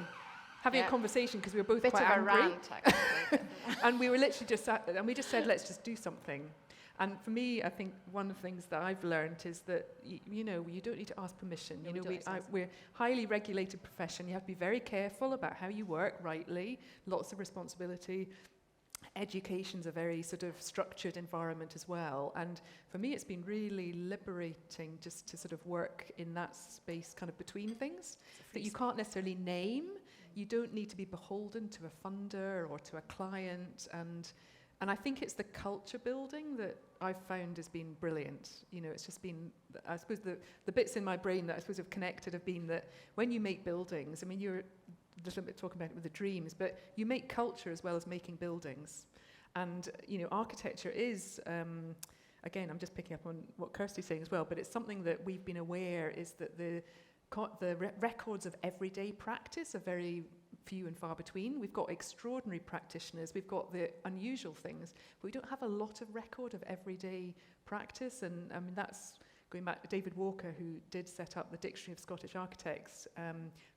having a conversation because we were both quite angry. Rant, actually. And we were literally just sat and we just said, let's just do something. And for me, I think one of the things that I've learned is that, you don't need to ask permission. No, we're a highly regulated profession. You have to be very careful about how you work rightly, lots of responsibility. Education's a very sort of structured environment as well. And for me, it's been really liberating just to sort of work in that space kind of between things that you can't necessarily name. You don't need to be beholden to a funder or to a client. And I think it's the culture building that I've found has been brilliant. It's just been, I suppose the bits in my brain that I suppose have connected have been that when you make buildings, I mean, you're a little bit talking about it with the dreams, but you make culture as well as making buildings. And, architecture is, again, I'm just picking up on what Kirsty's saying as well, but it's something that we've been aware is that the records of everyday practice are very few and far between. We've got extraordinary practitioners, we've got the unusual things, but we don't have a lot of record of everyday practice. And I mean, that's going back to David Walker, who did set up the Dictionary of Scottish Architects,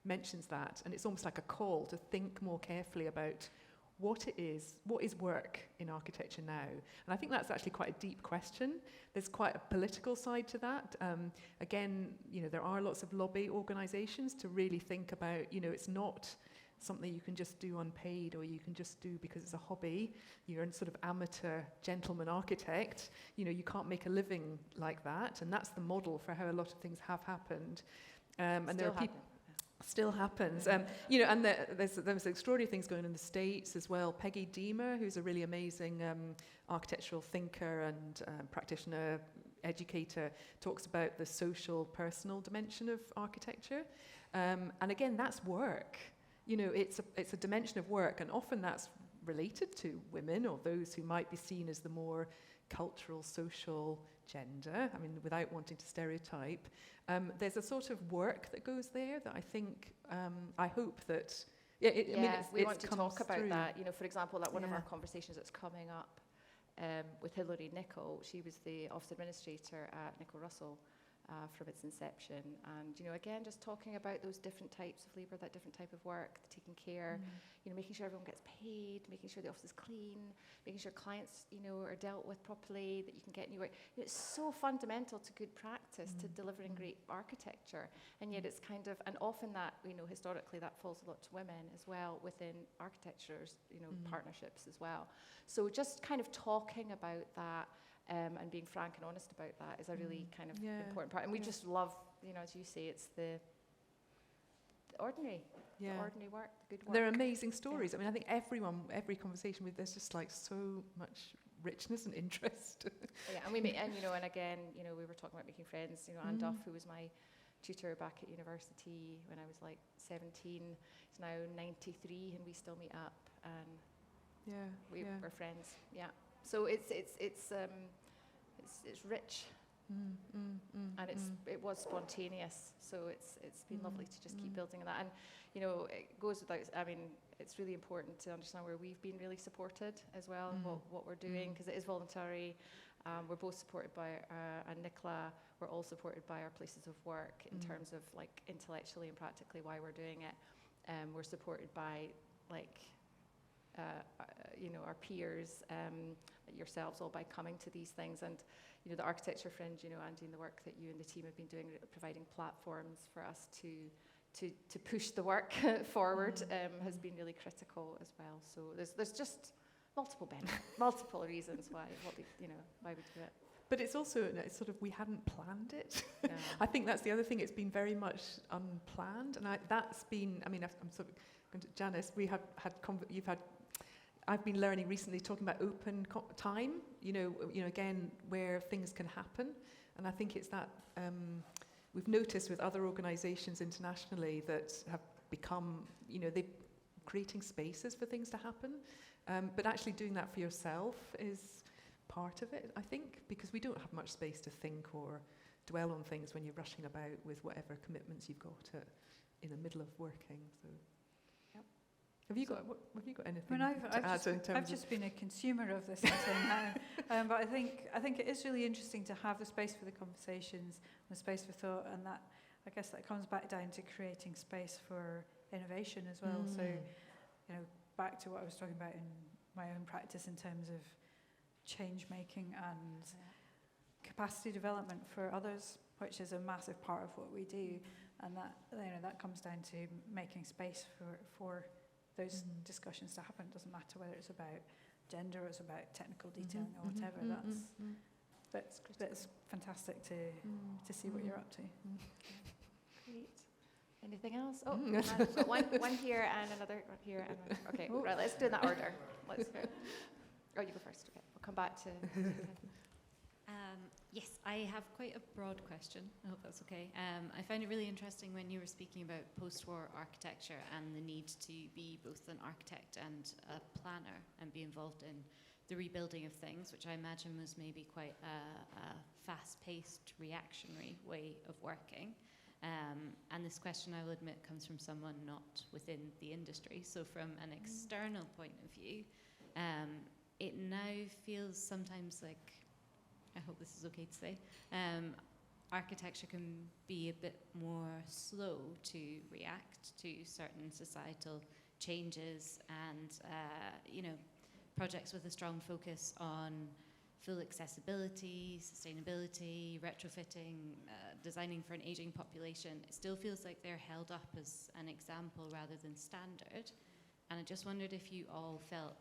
mentions that. And it's almost like a call to think more carefully about what is work in architecture now. And I think that's actually quite a deep question. There's quite a political side to that. Again, there are lots of lobby organisations to really think about, it's not something you can just do unpaid or you can just do because it's a hobby. You're a sort of amateur gentleman architect. You can't make a living like that. And that's the model for how a lot of things have happened. And there are people... Still happens. And there's extraordinary things going on in the States as well. Peggy Deemer, who's a really amazing architectural thinker and practitioner, educator, talks about the social, personal dimension of architecture. And again, that's work. It's a dimension of work, and often that's related to women or those who might be seen as the more cultural, social gender. I mean, without wanting to stereotype. There's a sort of work that goes there that I think, I hope that, we want to talk about through. that. For example, one of our conversations that's coming up with Hilary Nichol, she was the office administrator at Nichol Russell from its inception. And, again, just talking about those different types of labour, that different type of work, the taking care, making sure everyone gets paid, making sure the office is clean, making sure clients, are dealt with properly, that you can get new work. It's so fundamental to good practice, to delivering great architecture. And yet it's kind of, and often that, historically that falls a lot to women as well within architecture's, partnerships as well. So just kind of talking about that, and being frank and honest about that is a really kind of important part. And we just love, as you say, it's the ordinary, the ordinary work, the good work. They're amazing stories. I mean, I think every conversation there's just like so much richness and interest. And we and again, we were talking about making friends. Anne Duff, who was my tutor back at university when I was like 17, is now 93, and we still meet up, and we're friends. Yeah. So it's it's rich. And it was spontaneous, so it's been lovely to just keep building on that. And you know, it goes without, I mean, it's really important to understand where we've been really supported as well, what we're doing, because it is voluntary. We're both supported by, and Nicola, we're all supported by our places of work in terms of like intellectually and practically why we're doing it. We're supported by like, you know, our peers, yourselves all by coming to these things. And you know, the Architecture Fringe, you know, Andy, and the work that you and the team have been doing, providing platforms for us to push the work forward, has been really critical as well. So there's just multiple benefits, multiple reasons why we do it. But it's also it's sort of, we hadn't planned it. Yeah. I think that's the other thing. It's been very much unplanned, and that's been. I mean, I'm sort of going to Janice. I've been learning recently, talking about open time. You know, again, where things can happen, and I think it's that we've noticed with other organisations internationally that have become, you know, they're creating spaces for things to happen, but actually doing that for yourself is part of it, I think, because we don't have much space to think or dwell on things when you're rushing about with whatever commitments you've got in the middle of working. So. Have you got anything to add in terms I've just been a consumer of this until now, but I think it is really interesting to have the space for the conversations, and the space for thought, and that, I guess, that comes back down to creating space for innovation as well. So, you know, back to what I was talking about in my own practice in terms of change making and capacity development for others, which is a massive part of what we do, and that, you know, that comes down to making space for those discussions to happen. It doesn't matter whether it's about gender or it's about technical detailing or whatever. That's fantastic to see what you're up to. Great. Anything else? Oh, I've got one here and another one here. And one. Okay, right, let's do it in that order. Let's go. Oh, you go first. Okay, we'll come back to... Yes, I have quite a broad question. I hope that's okay. I found it really interesting when you were speaking about post-war architecture and the need to be both an architect and a planner and be involved in the rebuilding of things, which I imagine was maybe quite a fast-paced, reactionary way of working. And this question, I will admit, comes from someone not within the industry. So from an external point of view, it now feels sometimes like, I hope this is okay to say, architecture can be a bit more slow to react to certain societal changes and, you know, projects with a strong focus on full accessibility, sustainability, retrofitting, designing for an aging population. It still feels like they're held up as an example rather than standard. And I just wondered if you all felt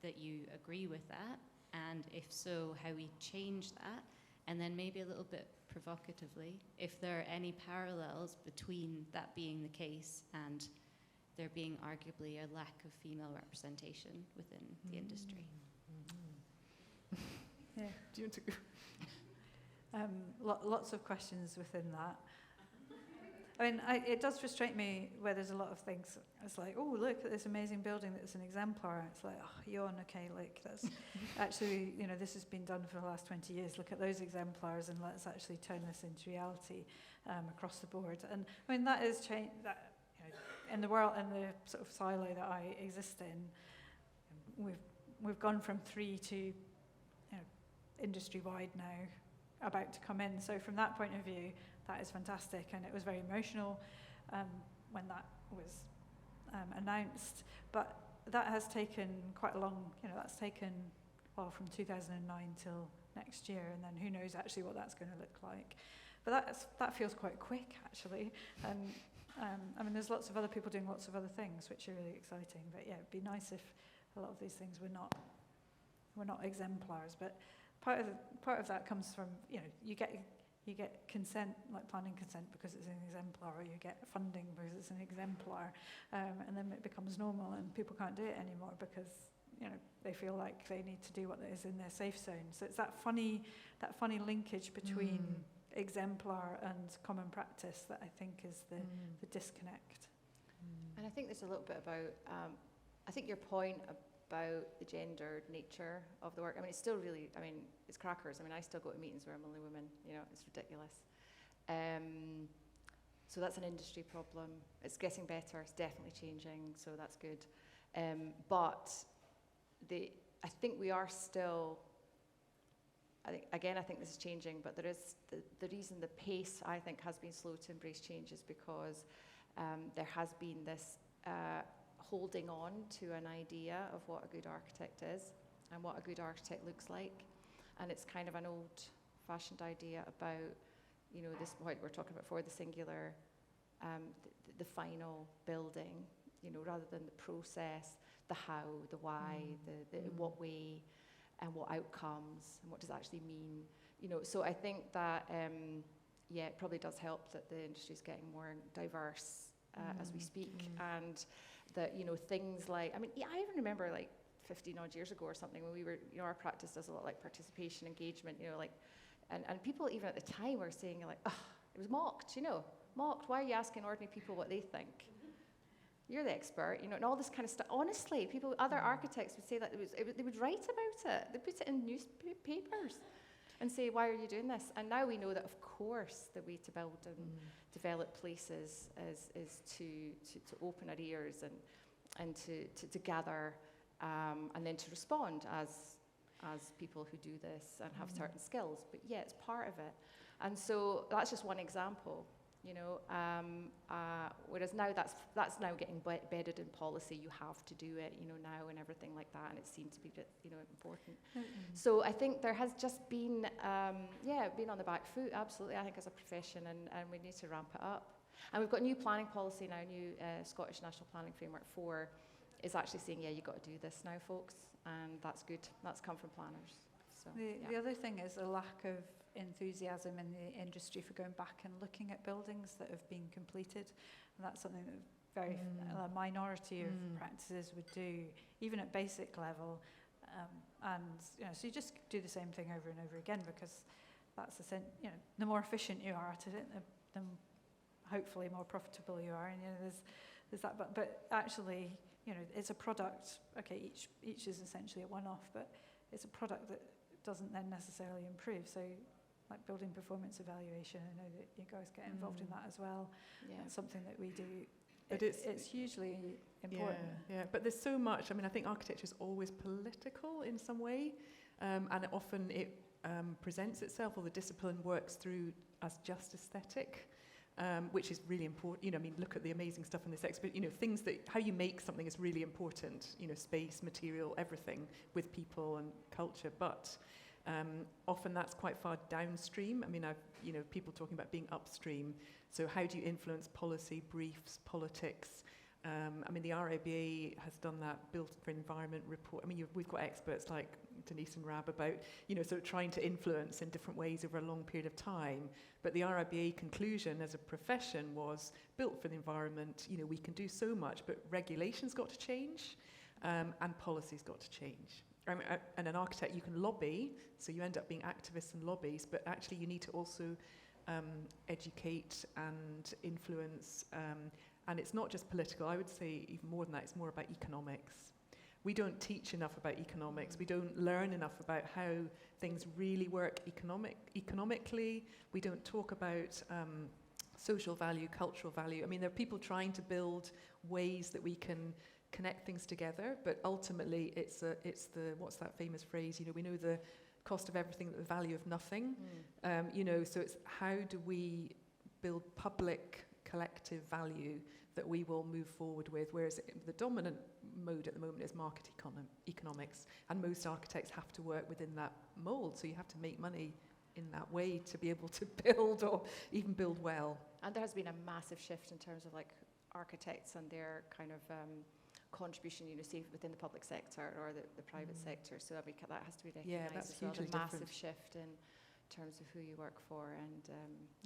that you agree with that, and if so, how we change that, and then maybe a little bit provocatively, if there are any parallels between that being the case and there being arguably a lack of female representation within the industry. Yeah. Do you want to go? Lots of questions within that. I mean, it does frustrate me where there's a lot of things. It's like, oh, look at this amazing building that's an exemplar. It's like, oh, yawn, okay, like that's actually, you know, this has been done for the last 20 years. Look at those exemplars and let's actually turn this into reality across the board. And I mean, that is change. That, you know, in the world, in the sort of silo that I exist in, we've gone from 3 to, you know, industry-wide now, about to come in. So from that point of view, that is fantastic, and it was very emotional when that was announced. But that has taken quite a long, you know, that's taken, well, from 2009 till next year, and then who knows actually what that's going to look like. But that feels quite quick, actually. I mean, there's lots of other people doing lots of other things, which are really exciting. But yeah, it'd be nice if a lot of these things were not exemplars. But part of that comes from, you know, you get consent, like planning consent, because it's an exemplar, or you get funding because it's an exemplar, and then it becomes normal, and people can't do it anymore because, you know, they feel like they need to do what is in their safe zone. So it's that funny linkage between exemplar and common practice that I think is the disconnect. And I think there's a little bit about, I think your point about the gendered nature of the work. I mean, it's still really, I mean, it's crackers. I mean, I still go to meetings where I'm only women, you know, it's ridiculous. So that's an industry problem. It's getting better, it's definitely changing, so that's good. But I think we are still, I think this is changing, but there is, the reason the pace, I think, has been slow to embrace change is because there has been this holding on to an idea of what a good architect is and what a good architect looks like. And it's kind of an old-fashioned idea about, you know, this, what we're talking about before, the singular, the final building, you know, rather than the process, the how, the why, the in what way, and what outcomes, and what does it actually mean, you know. So I think that, yeah, it probably does help that the industry is getting more diverse as we speak, and that, you know, things like, I mean, yeah, I even remember like 15 odd years ago or something when we were, you know, our practice does a lot like participation, engagement, you know, like, and people even at the time were saying like, oh, it was mocked, you know, mocked. Why are you asking ordinary people what they think? You're the expert, you know, and all this kind of stuff. Honestly, people, other architects would say that they would write about it. They put it in newspapers and say, why are you doing this? And now we know that, of course, the way to build and develop places is to open our ears and to gather and then to respond as people who do this and have certain skills. But yeah, it's part of it. And so that's just one example. You know, whereas now that's now getting bedded in policy. You have to do it, you know, now and everything like that, and it seemed to be, you know, important. So I think there has just been, been on the back foot, absolutely. I think as a profession, and we need to ramp it up. And we've got new planning policy now. New Scottish National Planning Framework 4 is actually saying, yeah, you got to do this now, folks, and that's good. That's come from planners. So the other thing is a lack of enthusiasm in the industry for going back and looking at buildings that have been completed, and that's something that a minority of practices would do, even at basic level, and you know, so you just do the same thing over and over again, because that's you know, the more efficient you are at it, the hopefully more profitable you are, and you know, there's that, but actually, you know, it's a product. Okay, each is essentially a one-off, but it's a product that doesn't then necessarily improve. So like building performance evaluation, I know that you guys get involved in that as well. yeah. It's something that we do. But It's hugely important. Yeah, but there's so much. I mean, I think architecture is always political in some way, and often it presents itself, or the discipline works through as just aesthetic, which is really important. You know, I mean, look at the amazing stuff in this exhibit. You know, things that, how you make something is really important. You know, space, material, everything with people and culture, but often that's quite far downstream. I mean, you know, people talking about being upstream. So how do you influence policy, briefs, politics? I mean, the RIBA has done that Built for Environment report. I mean, we've got experts like Denise and Rab about, you know, sort of trying to influence in different ways over a long period of time. But the RIBA conclusion as a profession was, Built for the Environment, you know, we can do so much, but regulation's got to change, and policy's got to change. I mean, and an architect, you can lobby, so you end up being activists and lobbies, but actually you need to also educate and influence, and it's not just political. I would say even more than that, it's more about economics. We don't teach enough about economics. We don't learn enough about how things really work economically. We don't talk about social value, cultural value. I mean, there are people trying to build ways that we can connect things together, but ultimately it's the what's that famous phrase? You know, we know the cost of everything, the value of nothing. You know, so it's how do we build public collective value that we will move forward with, whereas the dominant mode at the moment is market economics, and most architects have to work within that mold, so you have to make money in that way to be able to build, or even build well. And there has been a massive shift in terms of like architects and their kind of contribution, you know, say within the public sector or the private sector. So I mean, that has to be recognised that's as well. hugely The massive different. shift in terms of who you work for and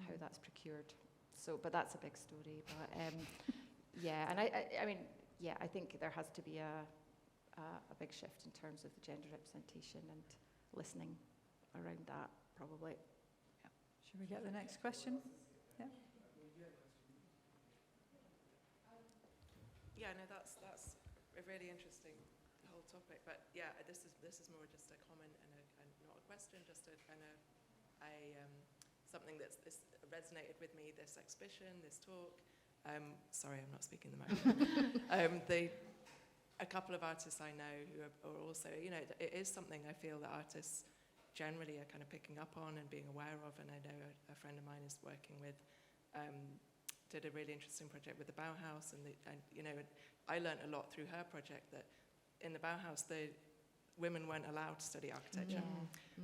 how that's procured. So, but that's a big story. But yeah, and I mean, yeah, I think there has to be a big shift in terms of the gender representation and listening around that, probably. Yeah. Should we get the next question? Yeah. Yeah, no, that's a really interesting whole topic, but yeah, this is more just a comment and not a question, just something that's resonated with me. This exhibition, this talk. Sorry, I'm not speaking the microphone. A couple of artists I know who are also, it is something I feel that artists generally are kind of picking up on and being aware of. And I know a friend of mine is working with, did a really interesting project with the Bauhaus, and I learned a lot through her project that in the Bauhaus the women weren't allowed to study architecture,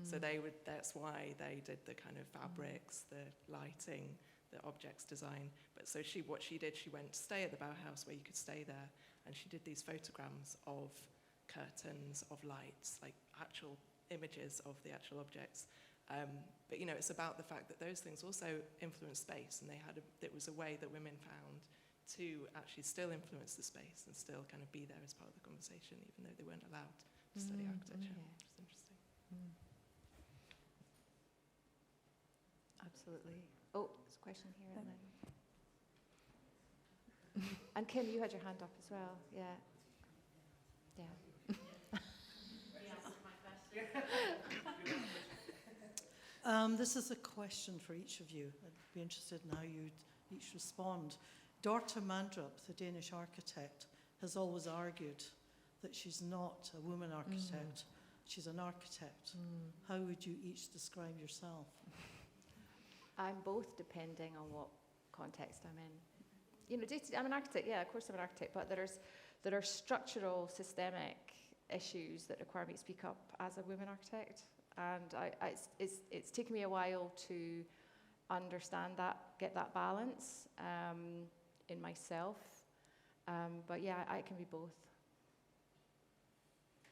so that's why they did the kind of fabrics, the lighting, the objects design. But so what she did, she went to stay at the Bauhaus where you could stay there, and she did these photograms of curtains, of lights, like actual images of the actual objects. But it's about the fact that those things also influence space, and it was a way that women found to actually still influence the space and still kind of be there as part of the conversation, even though they weren't allowed to study architecture. Which is interesting. Absolutely. Oh, there's a question here and then. And Kim, you had your hand up as well. Yeah. This is a question for each of you. I'd be interested in how you'd each respond. Dorthe Mandrup, the Danish architect, has always argued that she's not a woman architect, she's an architect. How would you each describe yourself? I'm both, depending on what context I'm in. I'm an architect, yeah, of course I'm an architect, but there are structural, systemic issues that require me to speak up as a woman architect. And it's taken me a while to understand that, get that balance in myself. But yeah, I can be both.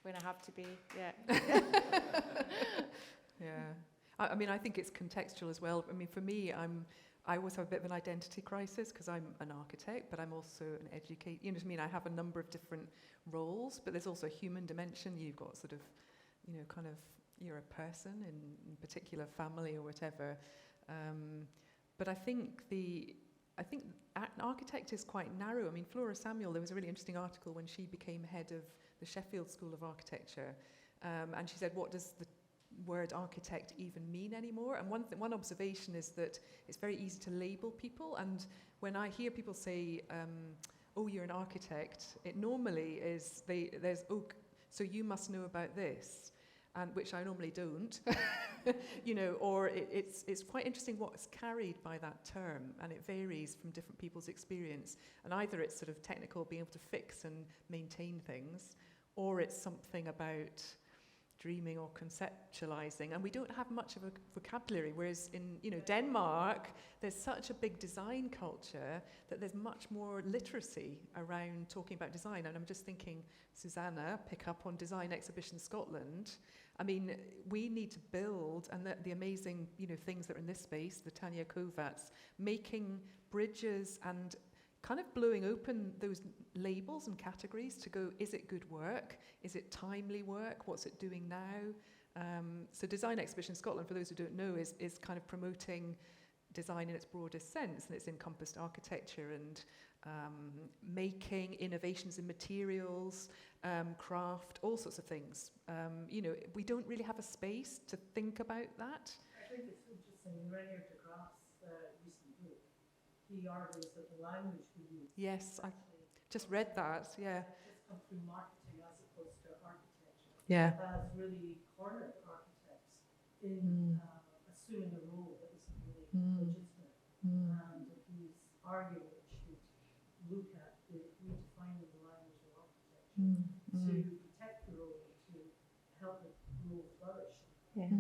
When I have to be, yeah. Yeah. I mean, I think it's contextual as well. I mean, for me, I always have a bit of an identity crisis because I'm an architect, but I'm also an educator. You know what I mean? I have a number of different roles, but there's also a human dimension. You've got sort of, kind of, you're a person in particular family or whatever. But I think an architect is quite narrow. I mean, Flora Samuel, there was a really interesting article when she became head of the Sheffield School of Architecture, and she said, what does the word architect even mean anymore? And one observation is that it's very easy to label people, and when I hear people say, oh, you're an architect, it normally is, so you must know about this, and which I normally don't, or it's quite interesting what's carried by that term, and it varies from different people's experience, and either it's sort of technical, being able to fix and maintain things, or it's something about dreaming or conceptualizing, and we don't have much of a vocabulary, whereas in Denmark there's such a big design culture that there's much more literacy around talking about design. And I'm just thinking, Susanna, pick up on Design Exhibition Scotland. I mean, we need to build, and the amazing things that are in this space, the Tanya Kovats, making bridges and kind of blowing open those labels and categories to go, is it good work? Is it timely work? What's it doing now? So Design Exhibition Scotland, for those who don't know, is kind of promoting design in its broadest sense, and it's encompassed architecture and making, innovations in materials, craft, all sorts of things. We don't really have a space to think about that. I think it's interesting, Leonor Antunes' recent book, he argues that the language we use. Yes, I just read that, yeah. It's come through marketing as opposed to architecture. Yeah. That has really cornered architects in assuming a role that isn't really legitimate. And he's arguing that we should look at redefining the language of architecture to protect the role, to help the role flourish. Yeah.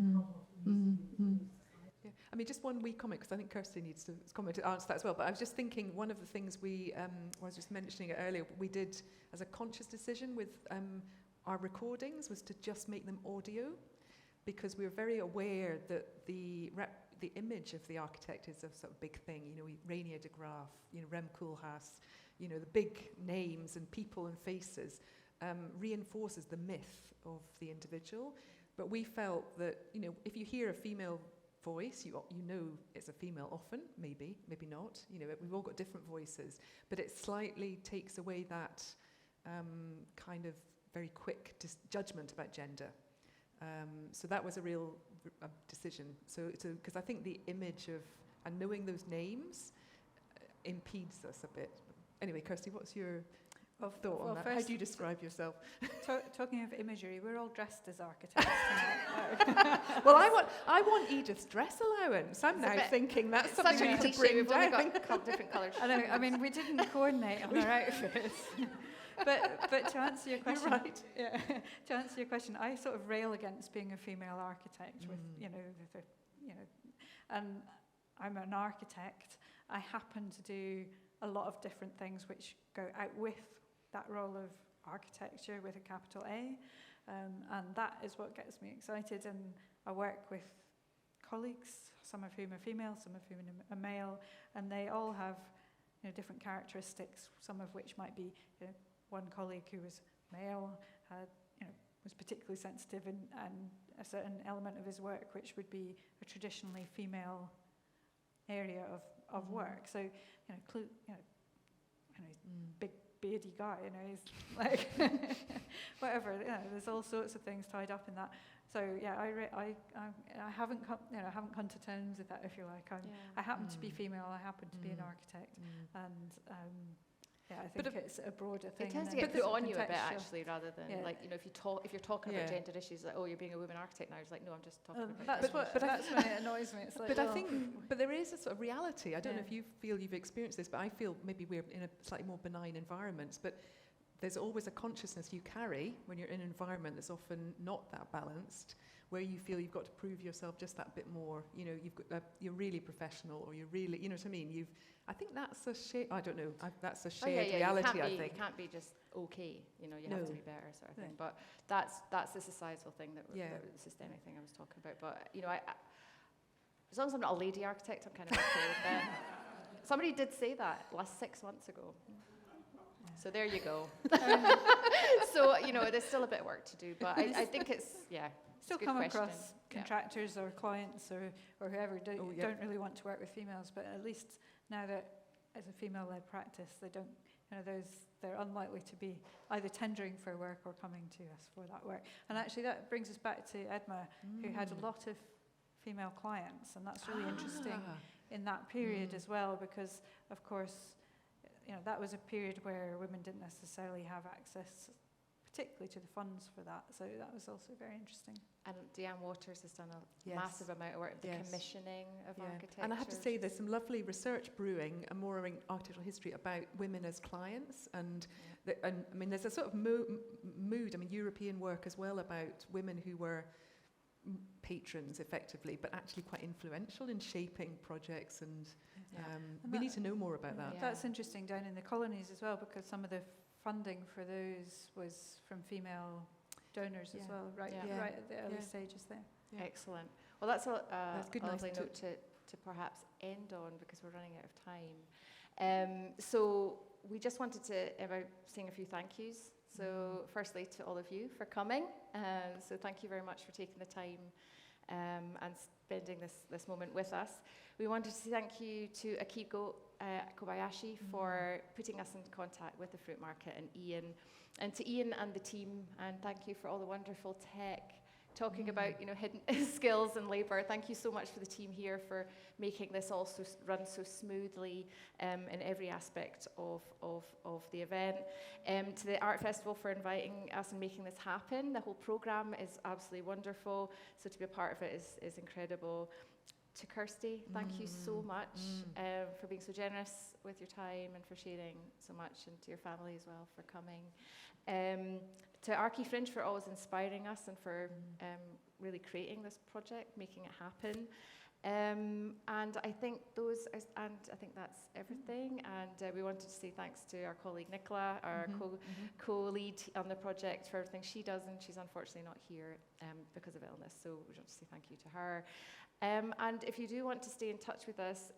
Yeah. I mean, just one wee comment, because I think Kirsty needs to comment to answer that as well. But I was just thinking, one of the things I was just mentioning it earlier, we did as a conscious decision with our recordings was to just make them audio, because we were very aware that the image of the architect is a sort of big thing. Rainier de Graaf, Rem Koolhaas, the big names and people and faces reinforces the myth of the individual. But we felt that, if you hear a female voice, you know it's a female often, maybe not. We've all got different voices, but it slightly takes away that kind of very quick judgment about gender. So that was a real decision. So because I think the image of, and knowing those names impedes us a bit. Anyway, Kirsty, what's your thought on that? How do you describe yourself? Talking of imagery, we're all dressed as architects tonight. Well, I want Edith's dress allowance. I'm now thinking that's something Such we a need to cliche. bring We've only down. got different colours. I mean, we didn't coordinate on our outfits. But to answer your question, You're right. yeah, to answer your question, I sort of rail against being a female architect with, and I'm an architect. I happen to do a lot of different things which go out with that role of architecture with a capital A, and that is what gets me excited. And I work with colleagues, some of whom are female, some of whom are male, and they all have different characteristics. Some of which might be one colleague who was male was particularly sensitive in a certain element of his work, which would be a traditionally female area of work. So big beardy guy, he's like whatever. There's all sorts of things tied up in that. So yeah, I haven't come to terms with that, if you like. I happen to be female. I happen to be an architect, and I think it's a broader thing. It tends to get put on you a bit, actually, rather than if you're talking about gender issues, like, oh, you're being a woman architect now. It's like, no, I'm just talking about. That's when it annoys me. It's like, I think there is a sort of reality. I don't know if you feel you've experienced this, but I feel maybe we're in a slightly more benign environments. But there's always a consciousness you carry when you're in an environment that's often not that balanced, where you feel you've got to prove yourself just that bit more. You're really professional, or you're really, you know what I mean. I think that's a shared. I don't know. That's a shared reality. I think you can't be just okay. You have to be better, sort of thing. But that's the societal thing the systemic thing I was talking about. But as long as I'm not a lady architect, I'm kind of okay with that. Somebody did say that 6 months ago. So there you go. So there's still a bit of work to do, but I think it's still it's a good come question. across contractors or clients or whoever don't really want to work with females, but at least now that as a female-led practice, they don't, they're unlikely to be either tendering for work or coming to us for that work. And actually that brings us back to Edma, who had a lot of female clients, and that's really interesting in that period as well, because of course, that was a period where women didn't necessarily have access, particularly to the funds for that. So that was also very interesting. And Deanne Waters has done a massive amount of work, the commissioning of architecture. And I have to say, there's some lovely research brewing, and more in architectural history, about women as clients. And I mean, there's a sort of mood, European work as well, about women who were patrons effectively, but actually quite influential in shaping projects, and we need to know more about that. That's interesting down in the colonies as well, because some of the funding for those was from female donors as well, right at the early stages there. Excellent. Well, that's a good, lovely note to perhaps end on, because we're running out of time. So we just wanted to sing a few thank yous. So firstly, to all of you for coming. So thank you very much for taking the time and spending this moment with us. We wanted to say thank you to Akiko Kobayashi for putting us in contact with the fruit market, and Ian. And to Ian and the team, and thank you for all the wonderful tech, talking about hidden skills and labour. Thank you so much for the team here for making this all run so smoothly in every aspect of the event. To the Art Festival for inviting us and making this happen. The whole programme is absolutely wonderful, so to be a part of it is incredible. To Kirsty, thank you so much for being so generous with your time and for sharing so much, and to your family as well for coming. To Archie Fringe for always inspiring us and for really creating this project, making it happen. And I think that's everything. And we wanted to say thanks to our colleague Nicola, our co-lead on the project, for everything she does, and she's unfortunately not here because of illness. So we want to say thank you to her. And if you do want to stay in touch with us,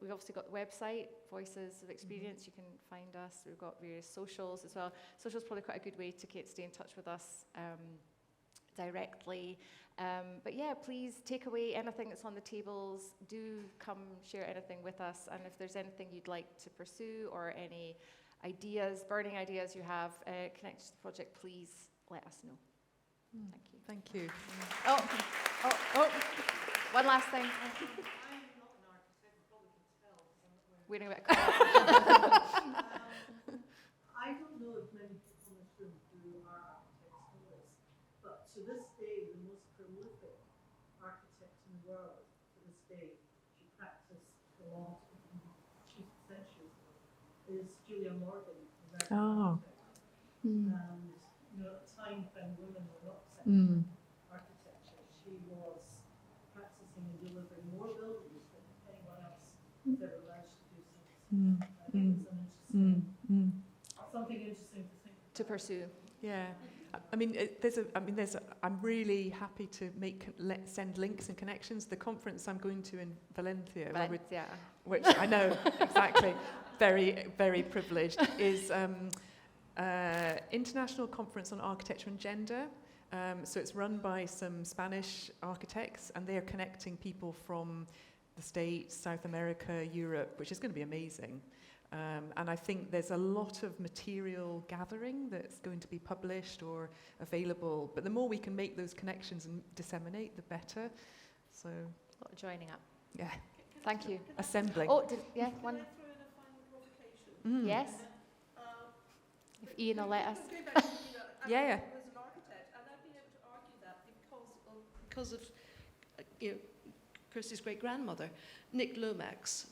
we've obviously got the website, Voices of Experience. You can find us. We've got various socials as well. Social is probably quite a good way to stay in touch with us directly. But yeah, please take away anything that's on the tables. Do come share anything with us. And if there's anything you'd like to pursue, or any ideas, burning ideas you have connected to the project, please let us know. Thank you. Thank you. Oh, one last thing. Waiting a bit. I don't know if many people in this room who are architects know this, but to this day, the most prolific architect in the world, to this day, she practiced for long, centuries ago, is Julia Morgan, the American architect. And at a time when women were not practicing architecture, she was practicing and delivering more buildings than anyone else has ever managed to do since. I think it's an interesting, something interesting to think about. To pursue. Yeah. I'm really happy to send links and connections. The conference I'm going to in Valencia, which I know exactly, very, very privileged, is International Conference on Architecture and Gender. So it's run by some Spanish architects, and they are connecting people from the States, South America, Europe, which is going to be amazing. And I think there's a lot of material gathering that's going to be published or available. But the more we can make those connections and disseminate, the better. So, A lot of joining up. yeah. Thank you. Assembling. Oh, one. Can I throw in a final provocation? Yes. If Ian will let us. Yeah. Was an architect, and I've been able to argue that because of Kirsty's great-grandmother, Nick Lomax,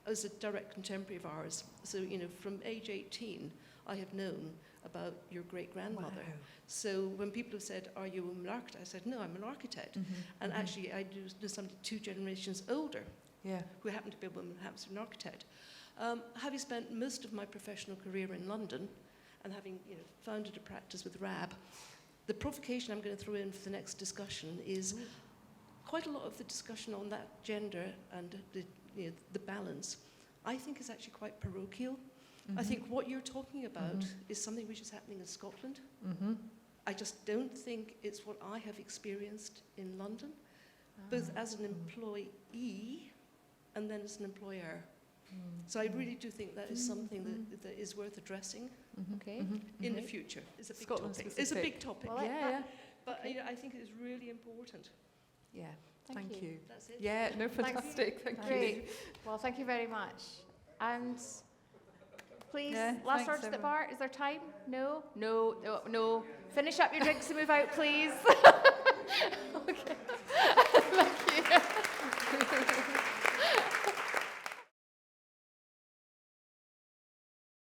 is a direct contemporary of ours. So, from age 18, I have known about your great-grandmother. Wow. So when people have said, are you an architect? I said, no, I'm an architect. And actually, I do somebody 2 generations older who happened to be a woman, happens to be an architect. Having spent most of my professional career in London, and having founded a practice with RAB, the provocation I'm going to throw in for the next discussion is quite a lot of the discussion on that gender and the balance, I think is actually quite parochial. I think what you're talking about is something which is happening in Scotland. I just don't think it's what I have experienced in London, both as an employee and then as an employer. So I really do think that is something that is worth addressing Okay. in the future. It's a big Scotland topic. specific. It's a big topic. Well, Yeah. But I think it is really important. Yeah. Thank Thank you. you. That's it. Yeah, no, Thank you. fantastic. Thank you. Great. Well, thank you very much. And please, Yeah, last thanks, words at the everyone. bar. Is there time? No? No. Finish up your drinks and move out, please. Okay.